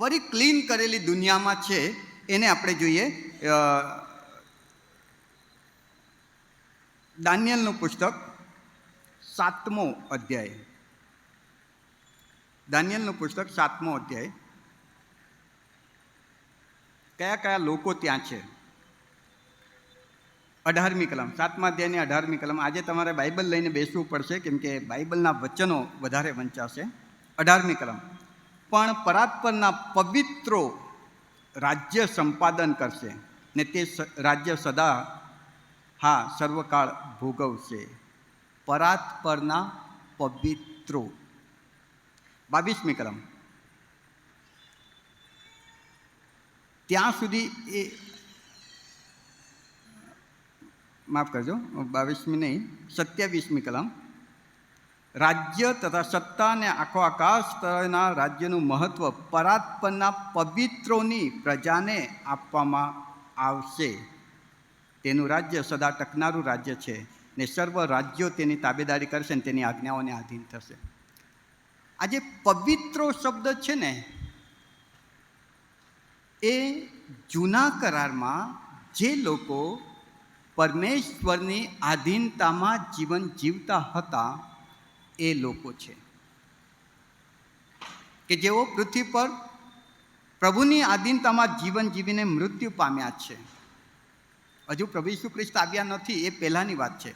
Speaker 1: ફરી ક્લીન કરેલી દુનિયામાં છે, એને આપણે જોઈએ. દાનિયેલનું પુસ્તક 7મો અધ્યાય. દાનિયેલનું પુસ્તક 7મો અધ્યાય. કયા કયા લોકો ત્યાં છે? 18મી કલમ, 7મા અધ્યાયની 18મી કલમ. આજે તમારે બાઇબલ લઈને બેસવું પડશે, કેમ કે બાઇબલના વચનો વધારે વંચાશે. 18મી કલમ. પણ પરાત્પરના પવિત્રો રાજ્ય સંપાદન કરશે ને તે રાજ્ય સદા સર્વકાળ ભોગવશે. પરાત્પરના પવિત્રો. 22મી કલમ. ત્યાં સુધી એ માફ કરજો, 22મી નહીં, 27મી કલમ. રાજ્ય તથા સત્તા અને આખો આકાશ તળના રાજ્યનું મહત્વ પરાત્પરના પવિત્રોની પ્રજાને આપવામાં આવશે. તેનું રાજ્ય સદા ટકનારું રાજ્ય છે ને સર્વ રાજ્યો તેની તાબેદારી કરશે ને તેની આજ્ઞાઓને આધીન થશે. આ જે પવિત્રો શબ્દ છે ને, એ જૂના કરારમાં જે લોકો પરમેશ્વરની આધીનતામાં જીવન જીવતા હતા એ લોકો છે, કે જેઓ પૃથ્વી પર પ્રભુની આધીનતામાં જીવન જીવીને મૃત્યુ પામ્યા છે. હજુ પ્રભુ ઈસુ ખ્રિસ્ત આવ્યા નથી, એ પહેલાંની વાત છે.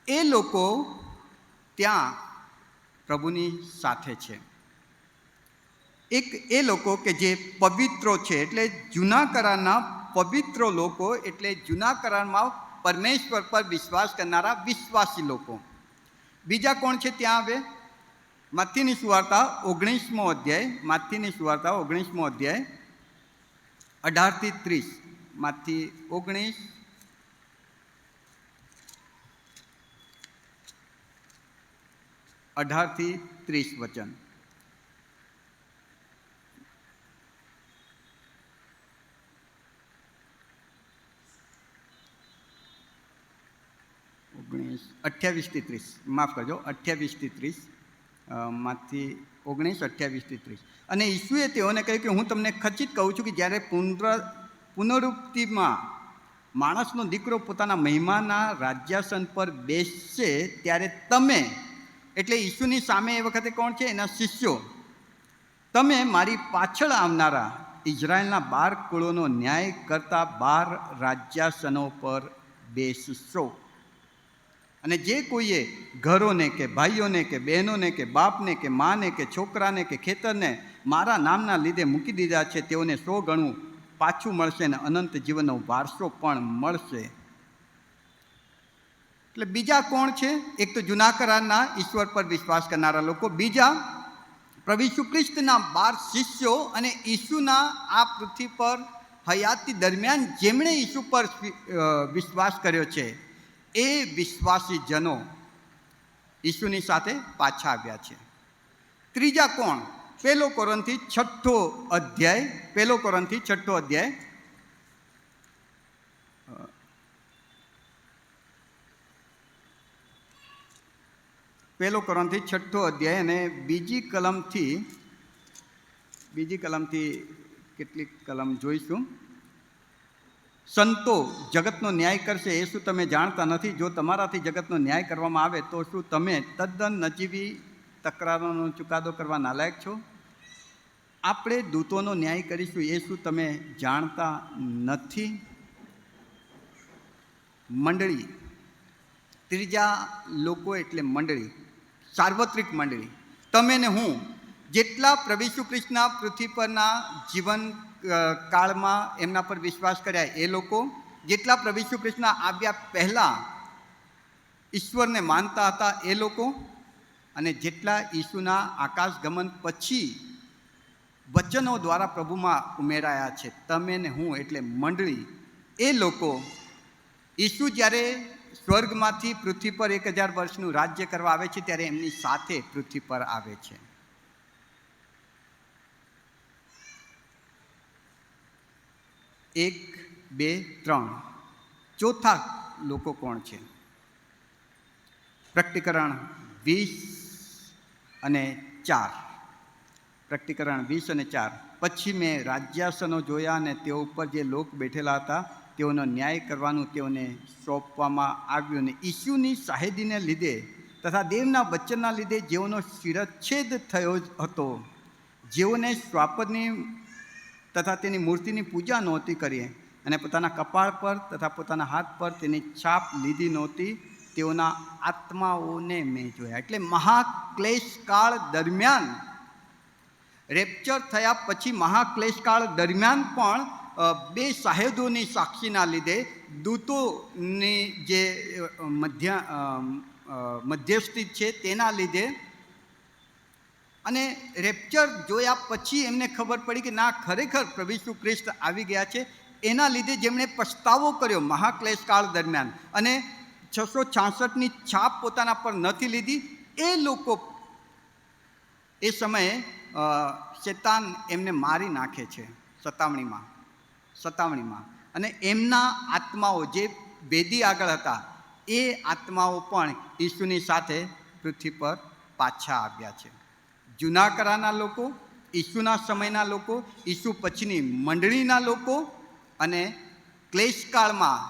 Speaker 1: એ લોકો ત્યાં પ્રભુની સાથે છે. એક એ લોકો કે જે પવિત્રો છે, એટલે જૂના કરારના પવિત્રો લોકો, એટલે જૂના કરારમાં પરમેશ્વર પર વિશ્વાસ કરનારા વિશ્વાસી લોકો. બીજા કોણ છે ત્યાં આવે? માથીની સુવાર્તા 19મો અધ્યાય. માથીની સુવાર્તા 19મો અધ્યાય 18 થી 30. માથી 19 18 થી 30 વચન. ઓગણીસ 28 થી 30, માફ કરજો, 28 થી 30. માંથી 19, 28 થી 30. અને ઈસુએ તેઓને કહ્યું કે હું તમને ખચિત કહું છું કે જ્યારે પુનરુક્તિમાં માણસનો દીકરો પોતાના મહિમાના રાજ્યાસન પર બેસશે, ત્યારે તમે, એટલે ઈસુની સામે એ વખતે કોણ છે? એના શિષ્યો. તમે મારી પાછળ આવનારા ઇઝરાયલના 12 કુળોનો ન્યાય કરતા 12 રાજ્યાસનો પર બેસશો. અને જે કોઈએ ઘરોને કે ભાઈઓને કે બહેનોને કે બાપને કે માને કે છોકરાને કે ખેતરને મારા નામના લીધે મૂકી દીધા છે, તેઓને 100 ગણું પાછું મળશે અને અનંત જીવનનો વારસો પણ મળશે. એટલે બીજા કોણ છે? એક તો જૂના કરારના ઈશ્વર પર વિશ્વાસ કરનારા લોકો, બીજા પ્રભુ ઈસુ ખ્રિસ્તના 12 શિષ્યો, અને ઈસુના આ પૃથ્વી પર હયાતી દરમિયાન જેમણે ઈસુ પર વિશ્વાસ કર્યો છે, એ વિશ્વાસી જનો ઈસુની સાથે પાછા આવ્યા છે. ત્રીજા કોણ? 1 કોરિન્થી 6 અધ્યાય. 1 કોરિન્થી 6 અધ્યાય 1 કોરિન્થી 6 અધ્યાય અને બીજી કલમથી કેટલીક કલમ જોઈશું. સંતો જગતનો ન્યાય કરશે એ શું તમે જાણતા નથી? જો તમારાથી જગતનો ન્યાય કરવામાં આવે તો શું તમે તદ્દન નજીવી તકરારોનો ચુકાદો કરવા નાલાયક છો? આપણે દૂતોનો ન્યાય કરીશું એ શું તમે જાણતા નથી? મંડળી. ત્રીજા લોકો એટલે મંડળી, સાર્વત્રિક મંડળી. તમે ને હું જેટલા પ્રભુ ઈસુ ખ્રિસ્તના પૃથ્વી પરના જીવન કાળમાં એમના પર વિશ્વાસ કર્યા એ લોકો, જેટલા પ્રભુ ઈસુ ખ્રિસ્તના આવ્યા પહેલાં ઈશ્વરને માનતા હતા એ લોકો, અને જેટલા ઈસુના આકાશગમન પછી વચનો દ્વારા પ્રભુમાં ઉમેરાયા છે, તમે ને હું એટલે મંડળી, એ લોકો ઈસુ જ્યારે સ્વર્ગમાંથી પૃથ્વી પર 1000 વર્ષનું રાજ્ય કરવા આવે છે ત્યારે એમની સાથે પૃથ્વી પર આવે છે. એક, બે, ત્રણ, ચોથા લોકો કોણ છે? પ્રકટીકરણ 20 અને 4. પ્રકટીકરણ 20 અને 4. પછી મેં રાજ્યાસનો જોયા અને તેઓ ઉપર જે લોક બેઠેલા હતા તેઓનો ન્યાય કરવાનું તેઓને સોંપવામાં આવ્યું. અને ઈસુની શાહેદીને લીધે તથા દેવના વચનના લીધે જેઓનો શિરચ્છેદ થયો હતો, જેઓને શ્વાપદની તથા તેની મૂર્તિની પૂજા નહોતી કરી અને પોતાના કપાળ પર તથા પોતાના હાથ પર તેની છાપ લીધી નહોતી, તેઓના આત્માઓને મેં જોયા. એટલે મહાક્લેશકાળ દરમિયાન, રેપ્ચર થયા પછી મહાક્લેશકાળ દરમિયાન પણ બે સાહેદોની સાક્ષીના લીધે, દૂતોની જે મધ્યસ્થી છે તેના લીધે, અને રેપ્ચર જોયા પછી એમને ખબર પડી કે ના, ખરેખર પ્રભુ ઈસુ ખ્રિસ્ત આવી ગયા છે, એના લીધે જેમણે પસ્તાવો કર્યો મહાક્લેશકાળ દરમિયાન અને 666ની છાપ પોતાના પર નથી લીધી, એ લોકો એ સમયે શેતાન એમને મારી નાખે છે સતાવણીમાં. અને એમના આત્માઓ જે વેદી આગળ હતા એ આત્માઓ પણ ઈસુની સાથે પૃથ્વી પર પાછા આવ્યા છે. જૂના કરારના લોકો, ઈસુના સમયના લોકો, ઈસુ પછીની મંડળીના લોકો અને ક્લેશકાળમાં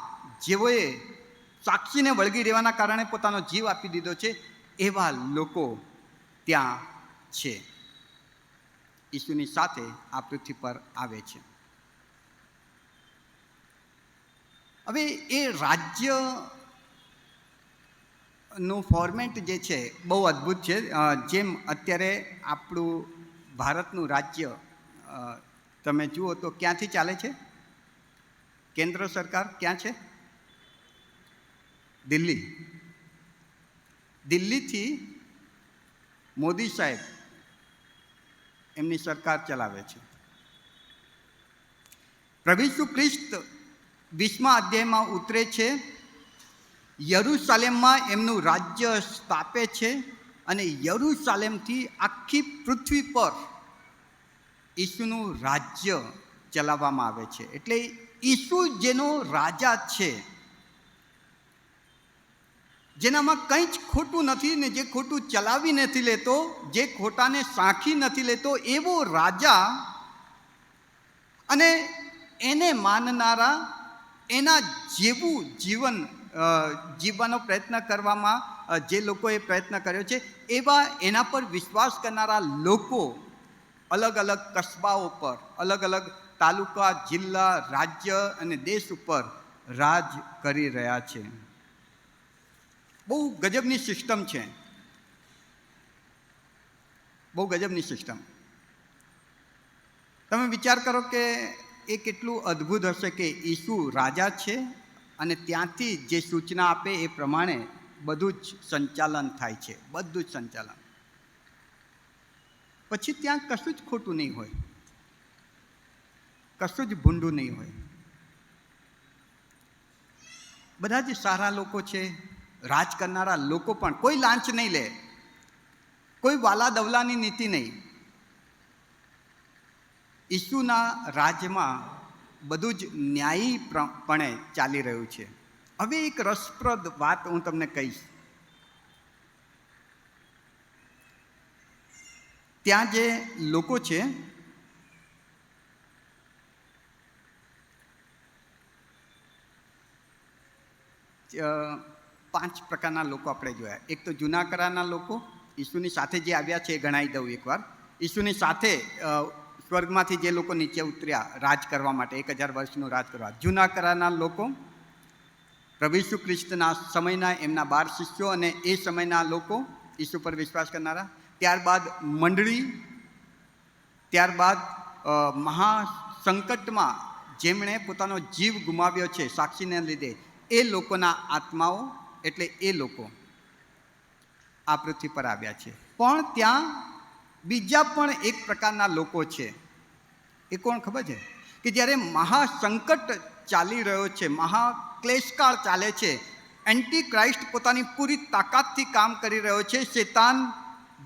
Speaker 1: જેઓએ સાક્ષીને વળગી રહેવાના કારણે પોતાનો જીવ આપી દીધો છે, એવા લોકો ત્યાં છે. ઈસુની સાથે આ પૃથ્વી પર આવે છે. હવે એ રાજ્યનું ફોર્મેટ જે છે બહુ અદ્ભુત છે. જેમ અત્યારે આપણું ભારતનું રાજ્ય તમે જુઓ તો ક્યાંથી ચાલે છે? કેન્દ્ર સરકાર ક્યાં છે? દિલ્હીથી મોદી સાહેબ એમની સરકાર ચલાવે છે. પ્રભુ ઈસુ ખ્રિસ્ત 20મા અધ્યાયમાં ઉતરે છે, યરૂશાલેમમાં એમનું રાજ્ય સ્થાપે છે અને યરૂશાલેમથી આખી પૃથ્વી પર ઈસુનું રાજ્ય ચલાવવામાં આવે છે. એટલે ઈસુ જેનો રાજા છે, જેનામાં કંઈ જ ખોટું નથી ને જે ખોટું ચલાવી નથી લેતો, જે ખોટાને સાંખી નથી લેતો, એવો રાજા અને એને માનનારા, એના જેવું જીવન જીવવાનો પ્રયત્ન કરવામાં જે લોકોએ પ્રયત્ન કર્યો છે, એવા એના પર વિશ્વાસ કરનારા લોકો અલગ અલગ કસ્બાઓ પર, અલગ અલગ તાલુકા, જિલ્લા, રાજ્ય અને દેશ ઉપર રાજ કરી રહ્યા છે. બહુ ગજબની સિસ્ટમ છે, બહુ ગજબની સિસ્ટમ. તમે વિચાર કરો કે એ કેટલું અદ્ભુત હશે કે ઈસુ રાજા છે અને ત્યાંથી જે સૂચના આપે એ પ્રમાણે બધું જ સંચાલન થાય છે, બધું જ સંચાલન. પછી ત્યાં કશું જ ખોટું નહીં હોય, કશું જ ભૂંડું નહીં હોય. બધા જ સારા લોકો છે, રાજ કરનારા લોકો પણ. કોઈ લાંચ નહીં લે, કોઈ વાલા દવલાની નીતિ નહીં. ઈસુના રાજમાં બધું જ ન્યાયીપણે ચાલી રહ્યું છે. હવે એક રસપ્રદ વાત હું તમને કહીશ. ત્યાં જે લોકો છે, પાંચ પ્રકારના લોકો આપણે જોયા. એક તો જૂના કરારના લોકો, ઈસુની સાથે જે આવ્યા છે એ ગણાવી દઉં એકવાર. ઈસુની સાથે સ્વર્ગમાંથી જે લોકો નીચે ઉતર્યા રાજ કરવા માટે, 1000 વર્ષનું રાજ કરવા, જૂના કરારના લોકો, પ્રભુ ઈસુ ખ્રિસ્તના સમયના એમના 12 શિષ્યો અને એ સમયના લોકો ઈસુ પર વિશ્વાસ કરનારા, ત્યારબાદ મંડળી, ત્યારબાદ મહાસંકટમાં જેમણે પોતાનો જીવ ગુમાવ્યો છે સાક્ષીને લીધે, એ લોકોના આત્માઓ, એટલે એ લોકો આ પૃથ્વી પર આવ્યા છે. પણ ત્યાં બીજા પણ એક પ્રકારના લોકો છે. એ કોણ ખબર છે? કે જ્યારે મહાસંકટ ચાલી રહ્યો છે, ક્લેશકાળ ચાલે છે. એન્ટી ક્રાઇસ્ટ પોતાની પૂરી તાકાતથી કામ કરી રહ્યો છે. શેતાન,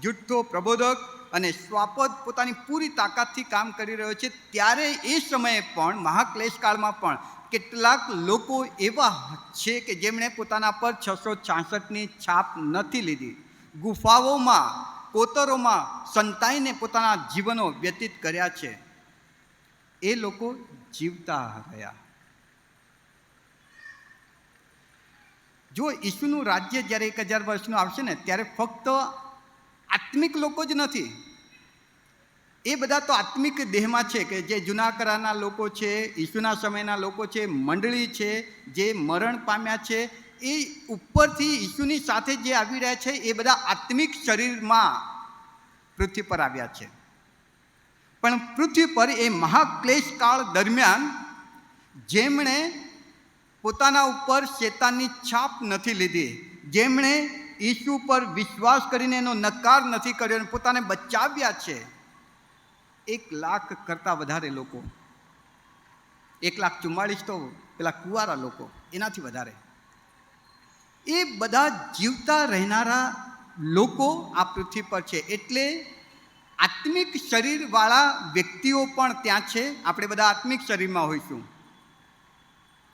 Speaker 1: જુઠ્ઠો પ્રબોધક અને સ્વાપદ પોતાની પૂરી તાકાતથી કામ કરી રહ્યો છે. ત્યારે એ સમયે પણ મહાક્લેશકાળમાં પણ કેટલાક લોકો એવા છે કે જેમણે પોતાના પર 666ની છાપ નથી લીધી. ગુફાઓમાં, કોતરોમાં સંતાઈને પોતાના જીવનો વ્યતીત કર્યા છે. એ લોકો જીવતા રહ્યા. જો ઈસુનું રાજ્ય જ્યારે 1000 વર્ષનું આવશે ને, ત્યારે ફક્ત આત્મિક લોકો જ નથી. એ બધા તો આત્મિક દેહમાં છે કે જે જૂના કરારના લોકો છે, ઈસુના સમયના લોકો છે, મંડળી છે, જે મરણ પામ્યા છે, એ ઉપરથી ઈસુની સાથે જે આવી રહ્યા છે એ બધા આત્મિક શરીરમાં પૃથ્વી પર આવ્યા છે. પણ પૃથ્વી પર એ મહાક્લેશકાળ દરમિયાન જેમણે પોતાના ઉપર શેતાનની છાપ નથી લીધી, જેમણે ઈસુ પર વિશ્વાસ કરીને એનો નકાર નથી કર્યો અને પોતાને બચાવ્યા છે, 1 લાખ કરતાં વધારે લોકો, 1,44,000 તો પેલા કુંવારા લોકો, એનાથી વધારે, એ બધા જીવતા રહેનારા લોકો આ પૃથ્વી પર છે. એટલે આત્મિક શરીરવાળા વ્યક્તિઓ પણ ત્યાં છે. આપણે બધા આત્મિક શરીરમાં હોઈશું.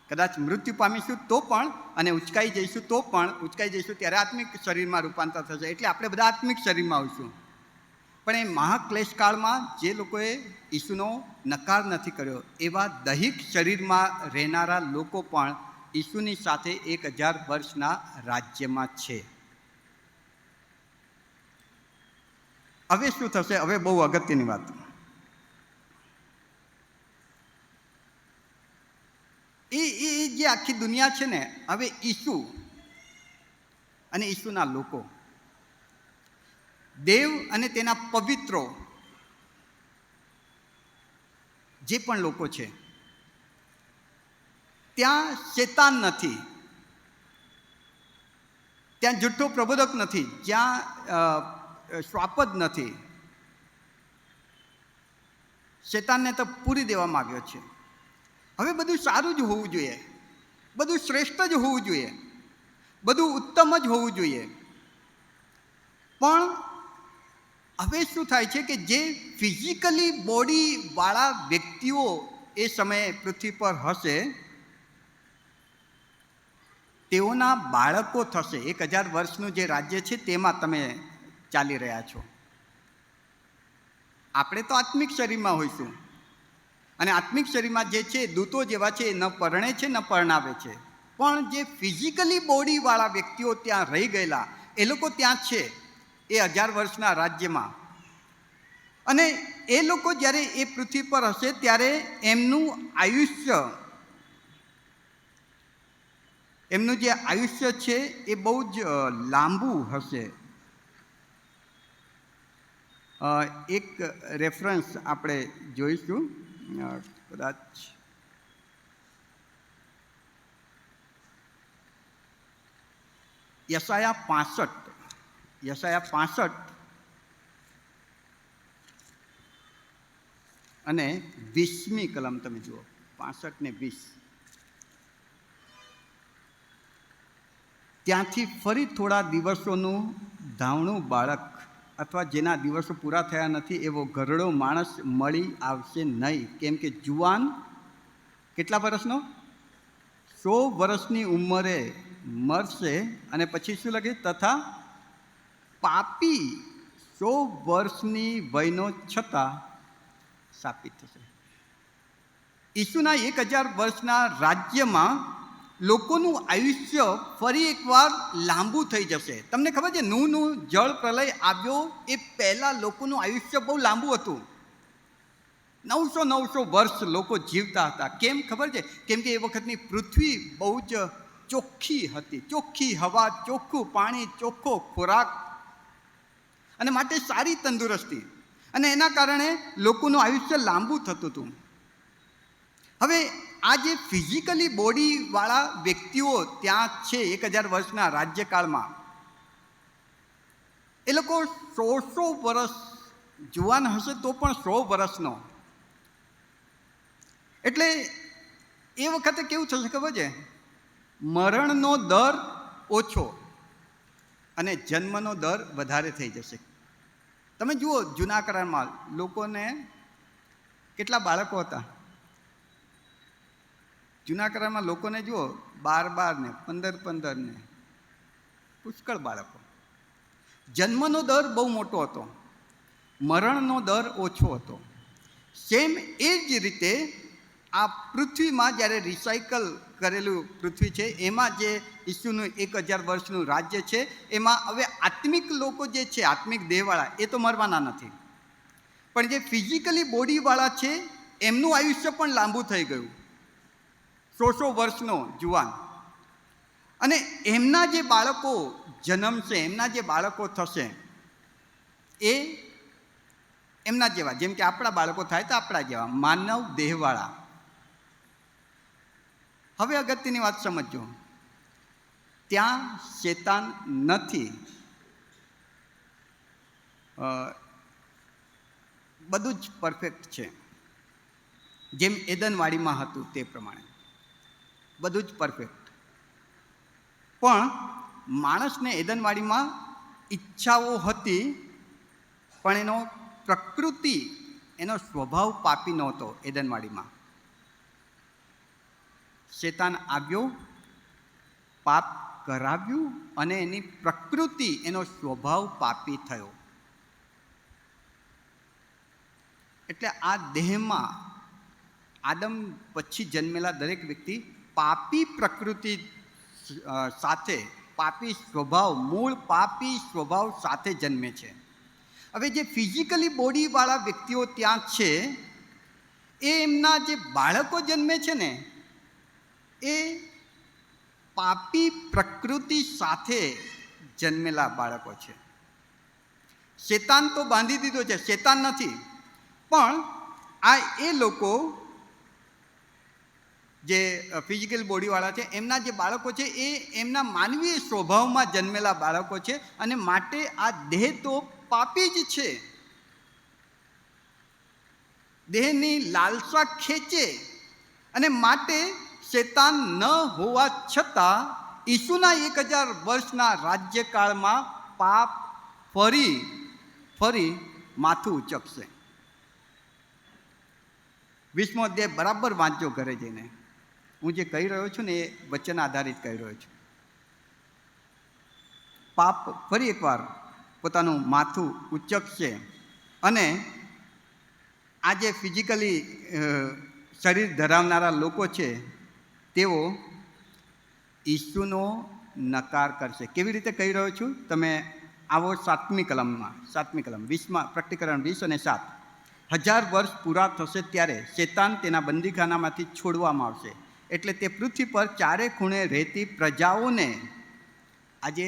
Speaker 1: કદાચ મૃત્યુ પામીશું તો પણ, અને ઉચકાઈ જઈશું તો પણ, ઉચકાઈ જઈશું ત્યારે આત્મિક શરીરમાં રૂપાંતર થશે. એટલે આપણે બધા આત્મિક શરીરમાં હોઈશું. પણ એ મહાક્લેશકાળમાં જે લોકોએ ઈસુનો નકાર નથી કર્યો, એવા દૈહિક શરીરમાં રહેનારા લોકો પણ ઈસુની સાથે 1000 વર્ષના રાજ્યમાં છે. હવે શું થશે? હવે બહુ અગત્યની વાત. એ જે આખી દુનિયા છે ને, હવે ઈસુ અને ઈસુના લોકો, દેવ અને તેના પવિત્રો જે પણ લોકો છે, ત્યાં શેતાન નથી, ત્યાં જુઠ્ઠો પ્રબોધક નથી, જ્યાં શ્વાપદ નથી. શેતાનને તો પૂરી દેવામાં આવ્યો છે. હવે બધું સારું જ હોવું જોઈએ, બધું શ્રેષ્ઠ જ હોવું જોઈએ, બધું ઉત્તમ જ હોવું જોઈએ. પણ હવે શું થાય છે કે જે ફિઝિકલી બોડીવાળા વ્યક્તિઓ એ સમયે પૃથ્વી પર હશે, તેઓના બાળકો થશે. 1000 વર્ષનું જે રાજ્ય છે તેમાં તમે ચાલી રહ્યા છો. આપણે તો આત્મિક શરીરમાં હોઈશું, અને આત્મિક શરીરમાં જે છે દૂતો જેવા છે, ન પરણે છે ન પરણાવે છે. પણ જે ફિઝિકલી બોડીવાળા વ્યક્તિઓ ત્યાં રહી ગયેલા, એ લોકો ત્યાં છે એ 1000 વર્ષના રાજ્યમાં. અને એ લોકો જ્યારે એ પૃથ્વી પર હશે ત્યારે એમનું આયુષ્ય, એમનું જે આયુષ્ય છે એ બહુ જ લાંબુ હશે. એક રેફરન્સ આપણે જોઈશું, કદાચ યશાયા 65 અને 20મી કલમ તમે જુઓ, 65 ને 20. ત્યાંથી ફરી થોડા દિવસોનું ધાવણું બાળક અથવા જેના દિવસો પૂરા થયા નથી એવો ઘરડો માણસ મળી આવશે નહીં. કેમ કે જુવાન કેટલા વર્ષનો? 100 વર્ષની ઉંમરે મરશે. અને પછી શું લખે? તથા પાપી 100 વર્ષની વયનો છતાં શાપિત થશે. ઈસુના 1000 વર્ષના રાજ્યમાં લોકોનું આયુષ્ય ફરી એકવાર લાંબુ થઈ જશે. તમને ખબર છે, નૂહનું જળ પ્રલય આવ્યો એ પહેલાં લોકોનું આયુષ્ય બહુ લાંબુ હતું. 900 વર્ષ લોકો જીવતા હતા. કેમ ખબર છે? કેમ કે એ વખતની પૃથ્વી બહુ જ ચોખ્ખી હતી. ચોખ્ખી હવા, ચોખ્ખું પાણી, ચોખ્ખો ખોરાક, અને માટે સારી તંદુરસ્તી, અને એના કારણે લોકોનું આયુષ્ય લાંબુ થતું હતું. હવે આ જે ફિઝિકલી બોડીવાળા વ્યક્તિઓ ત્યાં છે 1000 વર્ષના રાજ્યકાળમાં, એ લોકો 100 વર્ષ જુવાન હશે તો પણ 100 વર્ષનો. એટલે એ વખતે કેવું થશે ખબર છે? મરણનો દર ઓછો અને જન્મનો દર વધારે થઈ જશે. તમે જુઓ જૂના કરારમાં લોકોને કેટલા બાળકો હતા. જૂના કરારમાં લોકોને જુઓ 12 ને 15 ને પુષ્કળ બાળકો. જન્મનો દર બહુ મોટો હતો, મરણનો દર ઓછો હતો. સેમ એ જ રીતે આ પૃથ્વીમાં જ્યારે રિસાયકલ કરેલું પૃથ્વી છે એમાં જે ઈસુનું 1000 વર્ષનું રાજ્ય છે એમાં હવે આત્મિક લોકો જે છે, આત્મિક દેહવાળા, એ તો મરવાના નથી, પણ જે ફિઝિકલી બોડીવાળા છે એમનું આયુષ્ય પણ લાંબુ થઈ ગયું, 100 વર્ષનો જુવાન. અને એમના જે બાળકો જન્મશે, એમના જે બાળકો થશે એ એમના જેવા, જેમ કે આપણા બાળકો થાય તો આપણા જેવા માનવ દેહવાળા. હવે અગત્યની વાત સમજો, ત્યાં શેતાન નથી. બધું જ પરફેક્ટ છે, જેમ એદનવાડીમાં હતું તે પ્રમાણે બધું જ પરફેક્ટ. પણ માણસને એદનવાડીમાં ઈચ્છાઓ હતી, પણ એનો પ્રકૃતિ, એનો સ્વભાવ પાપી નહોતો. એદનવાડીમાં શેતાન આવ્યો, પાપ કરાવ્યું અને એની પ્રકૃતિ, એનો સ્વભાવ પાપી થયો. એટલે આ દેહમાં આદમ પછી જન્મેલા દરેક વ્યક્તિ પાપી પ્રકૃતિ સાથે, પાપી સ્વભાવ, મૂળ પાપી સ્વભાવ સાથે જન્મે છે. હવે જે ફિઝિકલી બોડીવાળા વ્યક્તિઓ ત્યાં છે એ એમના જે બાળકો જન્મે છે ને એ પાપી પ્રકૃતિ સાથે જન્મેલા બાળકો છે. શેતાન તો બાંધી દીધો છે, શેતાન નથી, પણ આ એ લોકો જે ફિઝિકલ બોડીવાળા છે એમના જે બાળકો છે એ એમના માનવીય સ્વભાવમાં જન્મેલા બાળકો છે, અને માટે આ દેહ તો પાપી જ છે. દેહની લાલસા ખેંચે, અને માટે શેતાન ન હોવા છતાં ઈસુના 1000 વર્ષના રાજ્યકાળમાં પાપ ફરી માથું ઉચકશે. 20મો અધ્યાય બરાબર વાંચજો ઘરે જઈને. હું જે કહી રહ્યો છું ને એ વચન આધારિત કહી રહ્યો છું. પાપ ફરી એકવાર પોતાનું માથું ઉચકશે, અને આ જે ફિઝિકલી શરીર ધરાવનારા લોકો છે તેઓ ઈસુનો નકાર કરશે. કેવી રીતે કહી રહ્યો છું? તમે આવો 7મી કલમમાં, 20માં પ્રકટીકરણ 20 અને 7. 1000 વર્ષ પૂરા થશે ત્યારે શેતાન તેના બંદીખાનામાંથી છોડવામાં આવશે, એટલે તે પૃથ્વી પર ચારે ખૂણે રહેતી પ્રજાઓને, આજે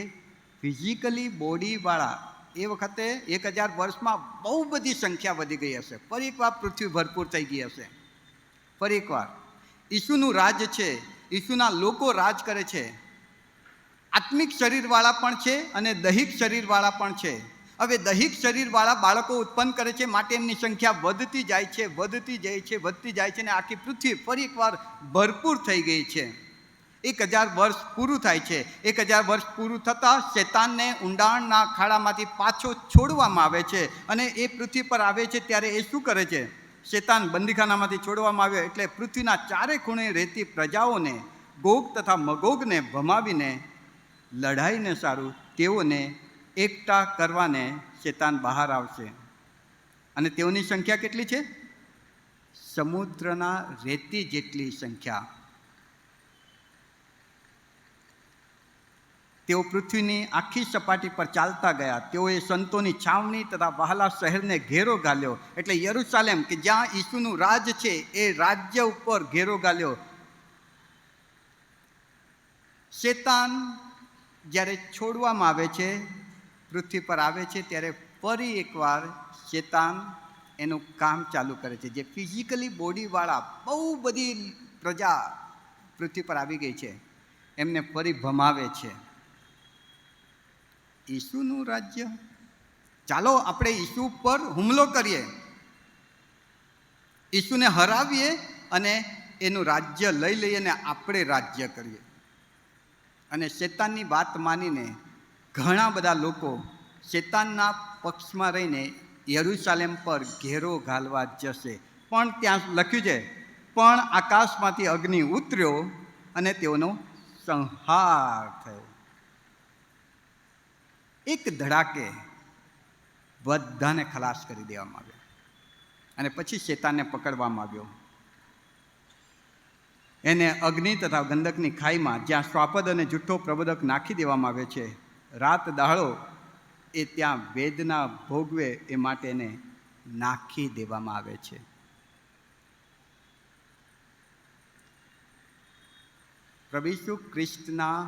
Speaker 1: ફિઝિકલી બોડીવાળા, એ વખતે 1000 વર્ષમાં બહુ બધી સંખ્યા વધી ગઈ હશે. ફરી એકવાર પૃથ્વી ભરપૂર થઈ ગઈ હશે. ફરી એકવાર ઈસુનું રાજ છે, ઈસુના લોકો રાજ કરે છે. આત્મિક શરીરવાળા પણ છે અને દૈહિક શરીરવાળા પણ છે. હવે દૈહિક શરીરવાળા બાળકો ઉત્પન્ન કરે છે, માટે એમની સંખ્યા વધતી જાય છે, વધતી જાય છે, અને આખી પૃથ્વી ફરી એકવાર ભરપૂર થઈ ગઈ છે. 1000 વર્ષ પૂરું થાય છે. 1000 વર્ષ પૂરું થતાં શેતાનને ઊંડાણના ખાડામાંથી પાછો છોડવામાં આવે છે, અને એ પૃથ્વી પર આવે છે ત્યારે એ શું કરે છે? શેતાન બંદીખાનામાંથી છોડવામાં આવ્યો એટલે પૃથ્વીના ચારે ખૂણે રહેતી પ્રજાઓને, ગોગ તથા મગોગને ભમાવીને, લડાઈને સારું તેઓને એકઠા કરવાને શેતાન બહાર આવશે. અને તેઓની સંખ્યા કેટલી છે? સમુદ્રના રેતી જેટલી સંખ્યા. તેઓ પૃથ્વીની આખી સપાટી પર ચાલતા ગયા. તેઓએ સંતોની છાવણી તથા વહાલા શહેરને ઘેરો ગાલ્યો, એટલે યરૂશાલેમ કે જ્યાં ઈસુનું રાજ છે એ રાજ્ય ઉપર ઘેરો ગાલ્યો. શેતાન જ્યારે છોડવામાં આવે છે, પૃથ્વી પર આવે છે, ત્યારે ફરી એકવાર શેતાન એનું કામ ચાલુ કરે છે. જે ફિઝિકલી બોડીવાળા બહુ બધી પ્રજા પૃથ્વી પર આવી ગઈ છે એમને ફરી ભમાવે છે. ઈસુનું રાજ્ય, ચાલો આપણે ઈસુ પર હુમલો કરીએ, ઈસુને હરાવીએ અને એનું રાજ્ય લઈ લઈએ અને આપણે રાજ્ય કરીએ. અને શેતાનની વાત માનીને ઘણા બધા લોકો શેતાનના પક્ષમાં રહીને યરૂશાલેમ પર ઘેરો ઘાલવા જશે. પણ ત્યાં લખ્યું છે, પણ આકાશમાંથી અગ્નિ ઉતર્યો અને તેઓનો સંહાર થયો. એક ધડાકે બધાને ખલાસ કરી દેવામાં આવ્યો અને પછી શેતાનને પકડવામાં આવ્યો. એને અગ્નિ તથા ગંધકની ખાઈમાં, જ્યાં શ્વાપદ અને જુઠ્ઠો પ્રબોધક નાખી દેવામાં આવે છે, રાત દાહડો એ ત્યાં વેદના ભોગવે એ માટે એને નાખી દેવામાં આવે છે. પ્રભુ ઈસુ ખ્રિસ્તના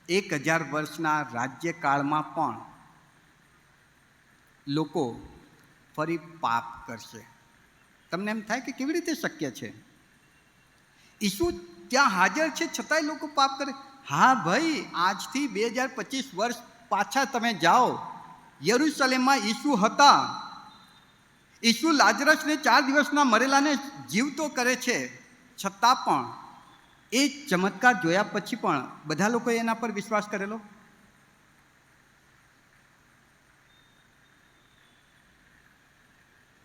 Speaker 1: 1000 વર્ષના રાજ્યકાળમાં પણ લોકો ફરી પાપ કરશે. તમને એમ થાય કે કેવી રીતે શક્ય છે? ઈસુ ત્યાં હાજર છે છતાંય લોકો પાપ કરે. હા ભાઈ, આજથી 2025 વર્ષ પાછા તમે જાઓ. યરૂશાલેમમાં ઈસુ હતા. ઈસુ લાજરસને 4 દિવસના મરેલાને જીવતો કરે છે. છતાં પણ એ ચમત્કાર જોયા પછી પણ બધા લોકોએ એના પર વિશ્વાસ કરેલો?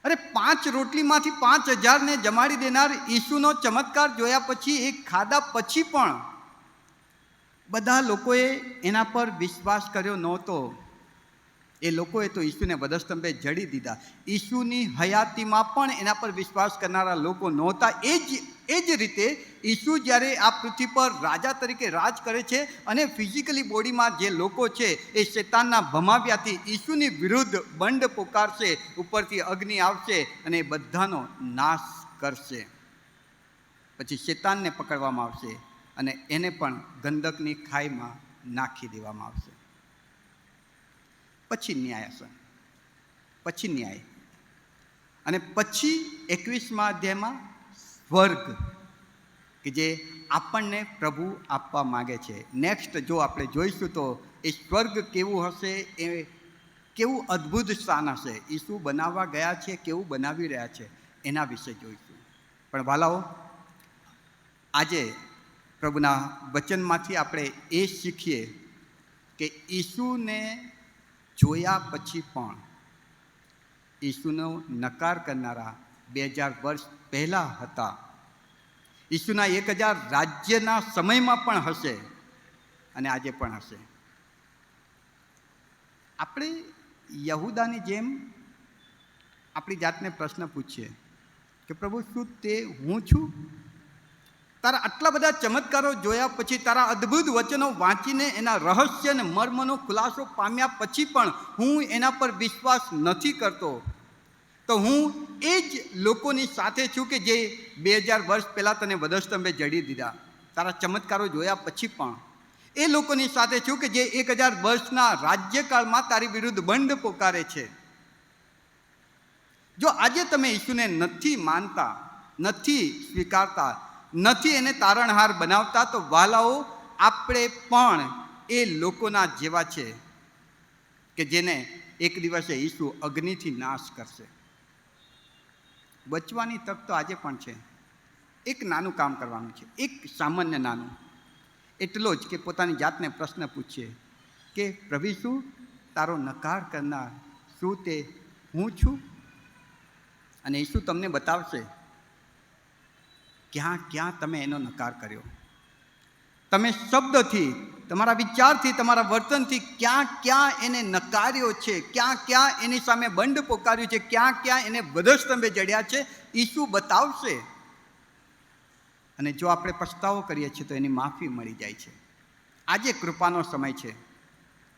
Speaker 1: અરે 5 રોટલીમાંથી 5000ને જમાડી દેનાર ઈસુનો ચમત્કાર જોયા પછી, એ ખાધા પછી પણ બધા લોકોએ એના પર વિશ્વાસ કર્યો નહોતો. એ લોકોએ તો ઈસુને વધસ્તંભે જડી દીધા. ઈસુની હયાતીમાં પણ એના પર વિશ્વાસ કરનારા લોકો નહોતા. એ જ રીતે ઈસુ જ્યારે આ પૃથ્વી પર રાજા તરીકે રાજ કરે છે અને ફિઝિકલી બોડીમાં જે લોકો છે એ શેતાનના ભમાવ્યાથી ઈસુની વિરુદ્ધ બંડ પોકારશે, ઉપરથી અગ્નિ આવશે અને એ બધાનો નાશ કરશે. પછી શેતાનને પકડવામાં આવશે અને એને પણ ગંધકની ખાઈમાં નાખી દેવામાં આવશે. પછી ન્યાયાસન, પછી ન્યાય, અને પછી 21મા અધ્યાયમાં સ્વર્ગ, કે જે આપણને પ્રભુ આપવા માગે છે. નેક્સ્ટ જો આપણે જોઈશું તો એ સ્વર્ગ કેવું હશે, એ કેવું અદ્ભુત સ્થાન હશે, ઈસુ બનાવવા ગયા છે, કેવું બનાવી રહ્યા છે, એના વિશે જોઈશું. પણ વાલાઓ, આજે પ્રભુના વચનમાંથી આપણે એ શીખીએ કે ઈસુને જોયા પછી પણ ઈસુનો નકાર કરનારા 2000 વર્ષ પહેલાં હતા. ઈસુના 1000 રાજ્યના સમયમાં પણ હશે અને આજે પણ હશે. આપણે યહૂદાની જેમ આપણી જાતને પ્રશ્ન પૂછીએ કે પ્રભુ, શું તે હું છું? તારા આટલા બધા ચમત્કારો જોયા પછી, તારા અદ્ભુત વચનો વાંચીને એના રહસ્ય અને મર્મનો ખુલાસો પામ્યા પછી પણ હું એના પર વિશ્વાસ નથી કરતો, તો હું એ જ લોકોની સાથે છું કે જે 2000 વર્ષ પહેલાં તને વધસ્તંભે જડી દીધા. તારા ચમત્કારો જોયા પછી પણ એ લોકોની સાથે છું કે જે 1000 વર્ષના રાજ્યકાળમાં તારી વિરુદ્ધ બંડ પોકારે છે. જો આજે તમે ઈસુને નથી માનતા, નથી સ્વીકારતા, નથી એને તારણહાર બનાવતા, તો વાલાઓ, આપણે પણ એ લોકોના જેવા છે કે જેને એક દિવસે ઈસુ અગ્નિથી નાશ કરશે. બચવાની તક તો આજે પણ છે. એક નાનું કામ કરવાનું છે, એક સામાન્ય નાનું, એટલો જ કે પોતાની જાતને પ્રશ્ન પૂછીએ કે પ્રભુ, શું તારો નકાર કરનાર, શું તે હું છું? અને ઈસુ તમને બતાવશે ક્યાં ક્યાં તમે એનો નકાર કર્યો. તમે શબ્દથી, તમારા વિચારથી, તમારા વર્તનથી ક્યાં ક્યાં એને નકાર્યો છે, ક્યાં ક્યાં એની સામે બંડ પોકાર્યું છે, ક્યાં ક્યાં એને વધસ્તંભે જડ્યા છે, ઈસુ બતાવશે. અને જો આપણે પછતાવો કરીએ છીએ તો એની માફી મળી જાય છે. આજે કૃપાનો સમય છે.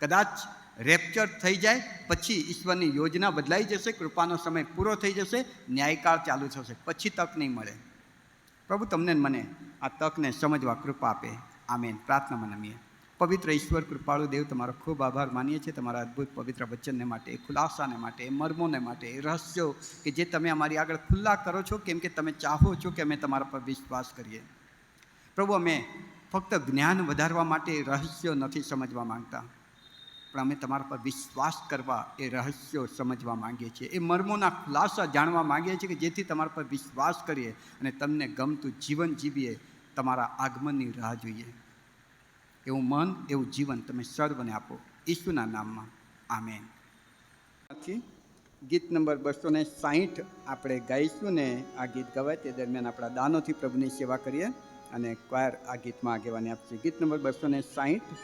Speaker 1: કદાચ રેપ્ચર થઈ જાય પછી ઈશ્વરની યોજના બદલાઈ જશે, કૃપાનો સમય પૂરો થઈ જશે, ન્યાયકાળ ચાલુ થશે, પછી તક નહીં મળે. પ્રભુ તમને મને આ તકને સમજવા કૃપા આપે. આમેન. પ્રાર્થનામાં નમીએ. પવિત્ર ઈશ્વર, કૃપાળુ દેવ, તમારો ખૂબ આભાર માનીએ છીએ તમારા અદ્ભુત પવિત્ર વચનને માટે, એ ખુલાસાને માટે, એ મર્મોને માટે, એ રહસ્યો કે જે તમે અમારી આગળ ખુલ્લા કરો છો, કેમ કે તમે ચાહો છો કે અમે તમારા પર વિશ્વાસ કરીએ. પ્રભુ, અમે ફક્ત જ્ઞાન વધારવા માટે એ રહસ્યો નથી સમજવા માંગતા, પણ અમે તમારા પર વિશ્વાસ કરવા એ રહસ્યો સમજવા માંગીએ છીએ. એ મર્મોના ખુલાસા જાણવા માંગીએ છીએ કે જેથી તમારા પર વિશ્વાસ કરીએ અને તમને ગમતું જીવન જીવીએ, તમારા આગમનની રાહ જોઈએ. એવું મન, એવું જીવન તમે સર્વને આપો. ઈસુના નામમાં આમેન. ગીત નંબર 260 આપણે ગાઈશું ને આ ગીત ગવાય તે દરમિયાન આપણા દાનોથી પ્રભુની સેવા કરીએ અને ક્વાયર આ ગીતમાં આગેવાની આપશે. ગીત નંબર 260.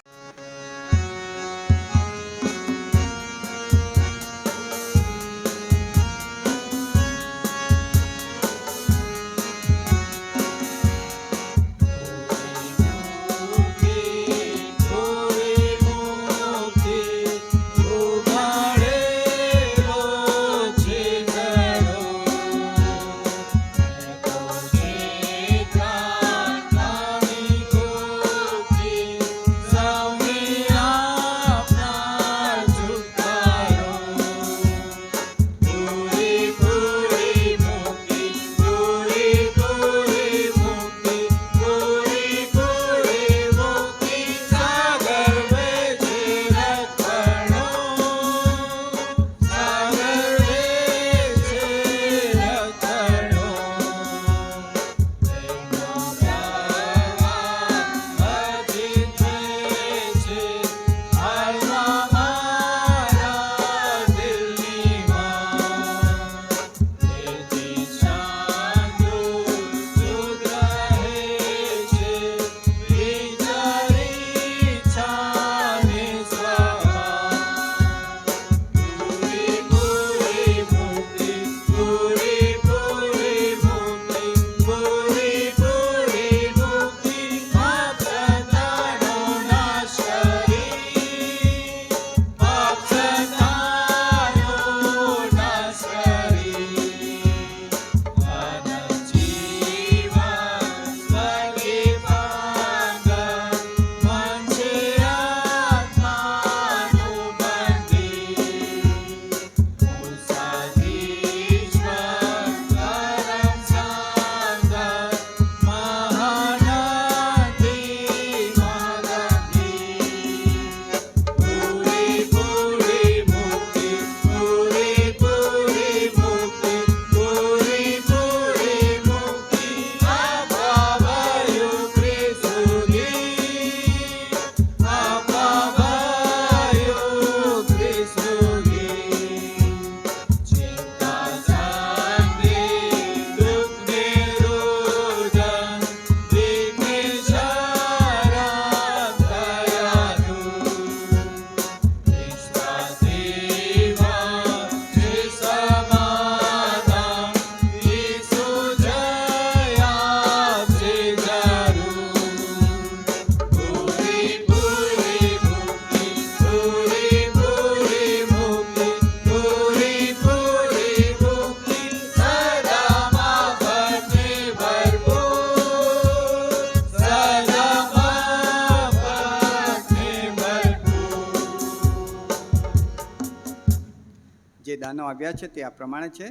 Speaker 1: જે દાનો આવ્યા છે તે આ પ્રમાણે છે.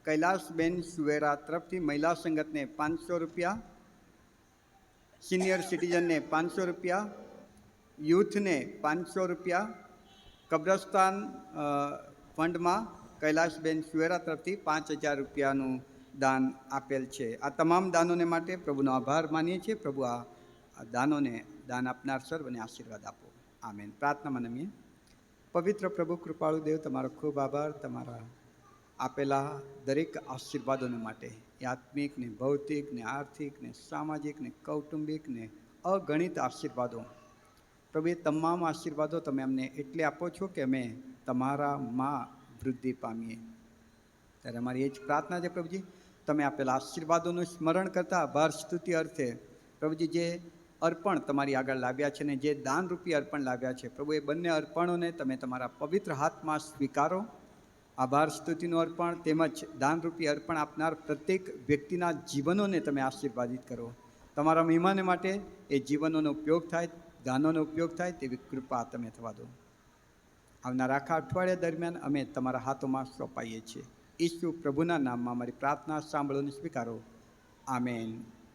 Speaker 1: કૈલાસબેન સુવેરા તરફથી મહિલા સંગતને 500 રૂપિયા, સિનિયર સિટીઝનને 500 રૂપિયા, યુથને 500 રૂપિયા, કબ્રસ્તાન ફંડમાં કૈલાસબેન સુવેરા તરફથી 5000 રૂપિયાનું દાન આપેલ છે. આ તમામ દાનોને માટે પ્રભુનો આભાર માનીએ છીએ. પ્રભુ આ દાનોને દાન આપનાર સર્વને આશીર્વાદ આપો. આમેન. પ્રાર્થનામાં નમીએ. પવિત્ર પ્રભુ કૃપાળુ દેવ, તમારો ખૂબ આભાર તમારા આપેલા દરેક આશીર્વાદોને માટે. એ આત્મિક ને ભૌતિક ને આર્થિક ને સામાજિક ને કૌટુંબિક ને અગણિત આશીર્વાદો. પ્રભુ, એ તમામ આશીર્વાદો તમે અમને એટલે આપો છો કે અમે તમારામાં વૃદ્ધિ પામીએ. ત્યારે અમારી એ જ પ્રાર્થના છે પ્રભુજી, તમે આપેલા આશીર્વાદોનું સ્મરણ કરતા આભાર સ્તુતિ અર્થે પ્રભુજી જે અર્પણ તમારી આગળ લાવ્યા છે ને જે દાનરૂપી અર્પણ લાવ્યા છે પ્રભુ, એ બંને અર્પણોને તમે તમારા પવિત્ર હાથમાં સ્વીકારો. આભાર સ્તુતિનું અર્પણ તેમજ દાનરૂપી અર્પણ આપનાર પ્રત્યેક વ્યક્તિના જીવનોને તમે આશીર્વાદિત કરો. તમારા મહેમાને માટે એ જીવનોનો ઉપયોગ થાય, દાનોનો ઉપયોગ થાય તેવી કૃપા તમે થવા દો. આવનાર આખા અઠવાડિયા દરમિયાન અમે તમારા હાથોમાં સોંપાઈએ છીએ. ઈસુ પ્રભુના નામમાં અમારી પ્રાર્થના સાંભળોને સ્વીકારો. આમેન.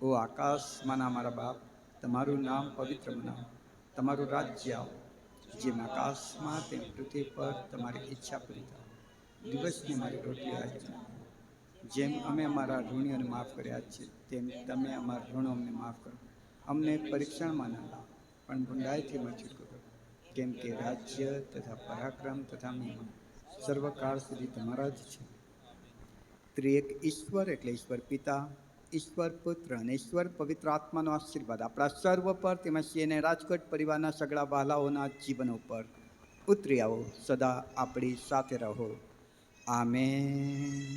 Speaker 1: ઓ આકાશમાંના અમારા બાપ, તમારું નામ પવિત્ર મનાવો, તમારું રાજ્ય આવો, જેમ આકાશમાં તેમ પૃથ્વી પર તમારી ઈચ્છા પૂરી થાય. દિવસની મારી રોટલી આજે, જેમ અમે અમારા ઋણીઓને માફ કર્યા છે તેમ તમે અમારા ઋણો અમને માફ કરો. અમને પરીક્ષણમાં ન લાવો, પણ બુંદાઈથી માં છૂટકો કરો, કેમ કે રાજ્ય તથા પરાક્રમ તથા મહિમા સર્વકાળ સુધી તમારા જ છે. ત્રિએક ઈશ્વર એટલે ઈશ્વર પિતા, ઈશ્વર પુત્ર અને ઈશ્વર પવિત્ર આત્માનો આશીર્વાદ આપણા સર્વ પર તેમજ અને રાજકોટ પરિવારના સગળા વહાલાઓના જીવનો પર ઉતરી આવો, સદા આપણી સાથે રહો. આમેન.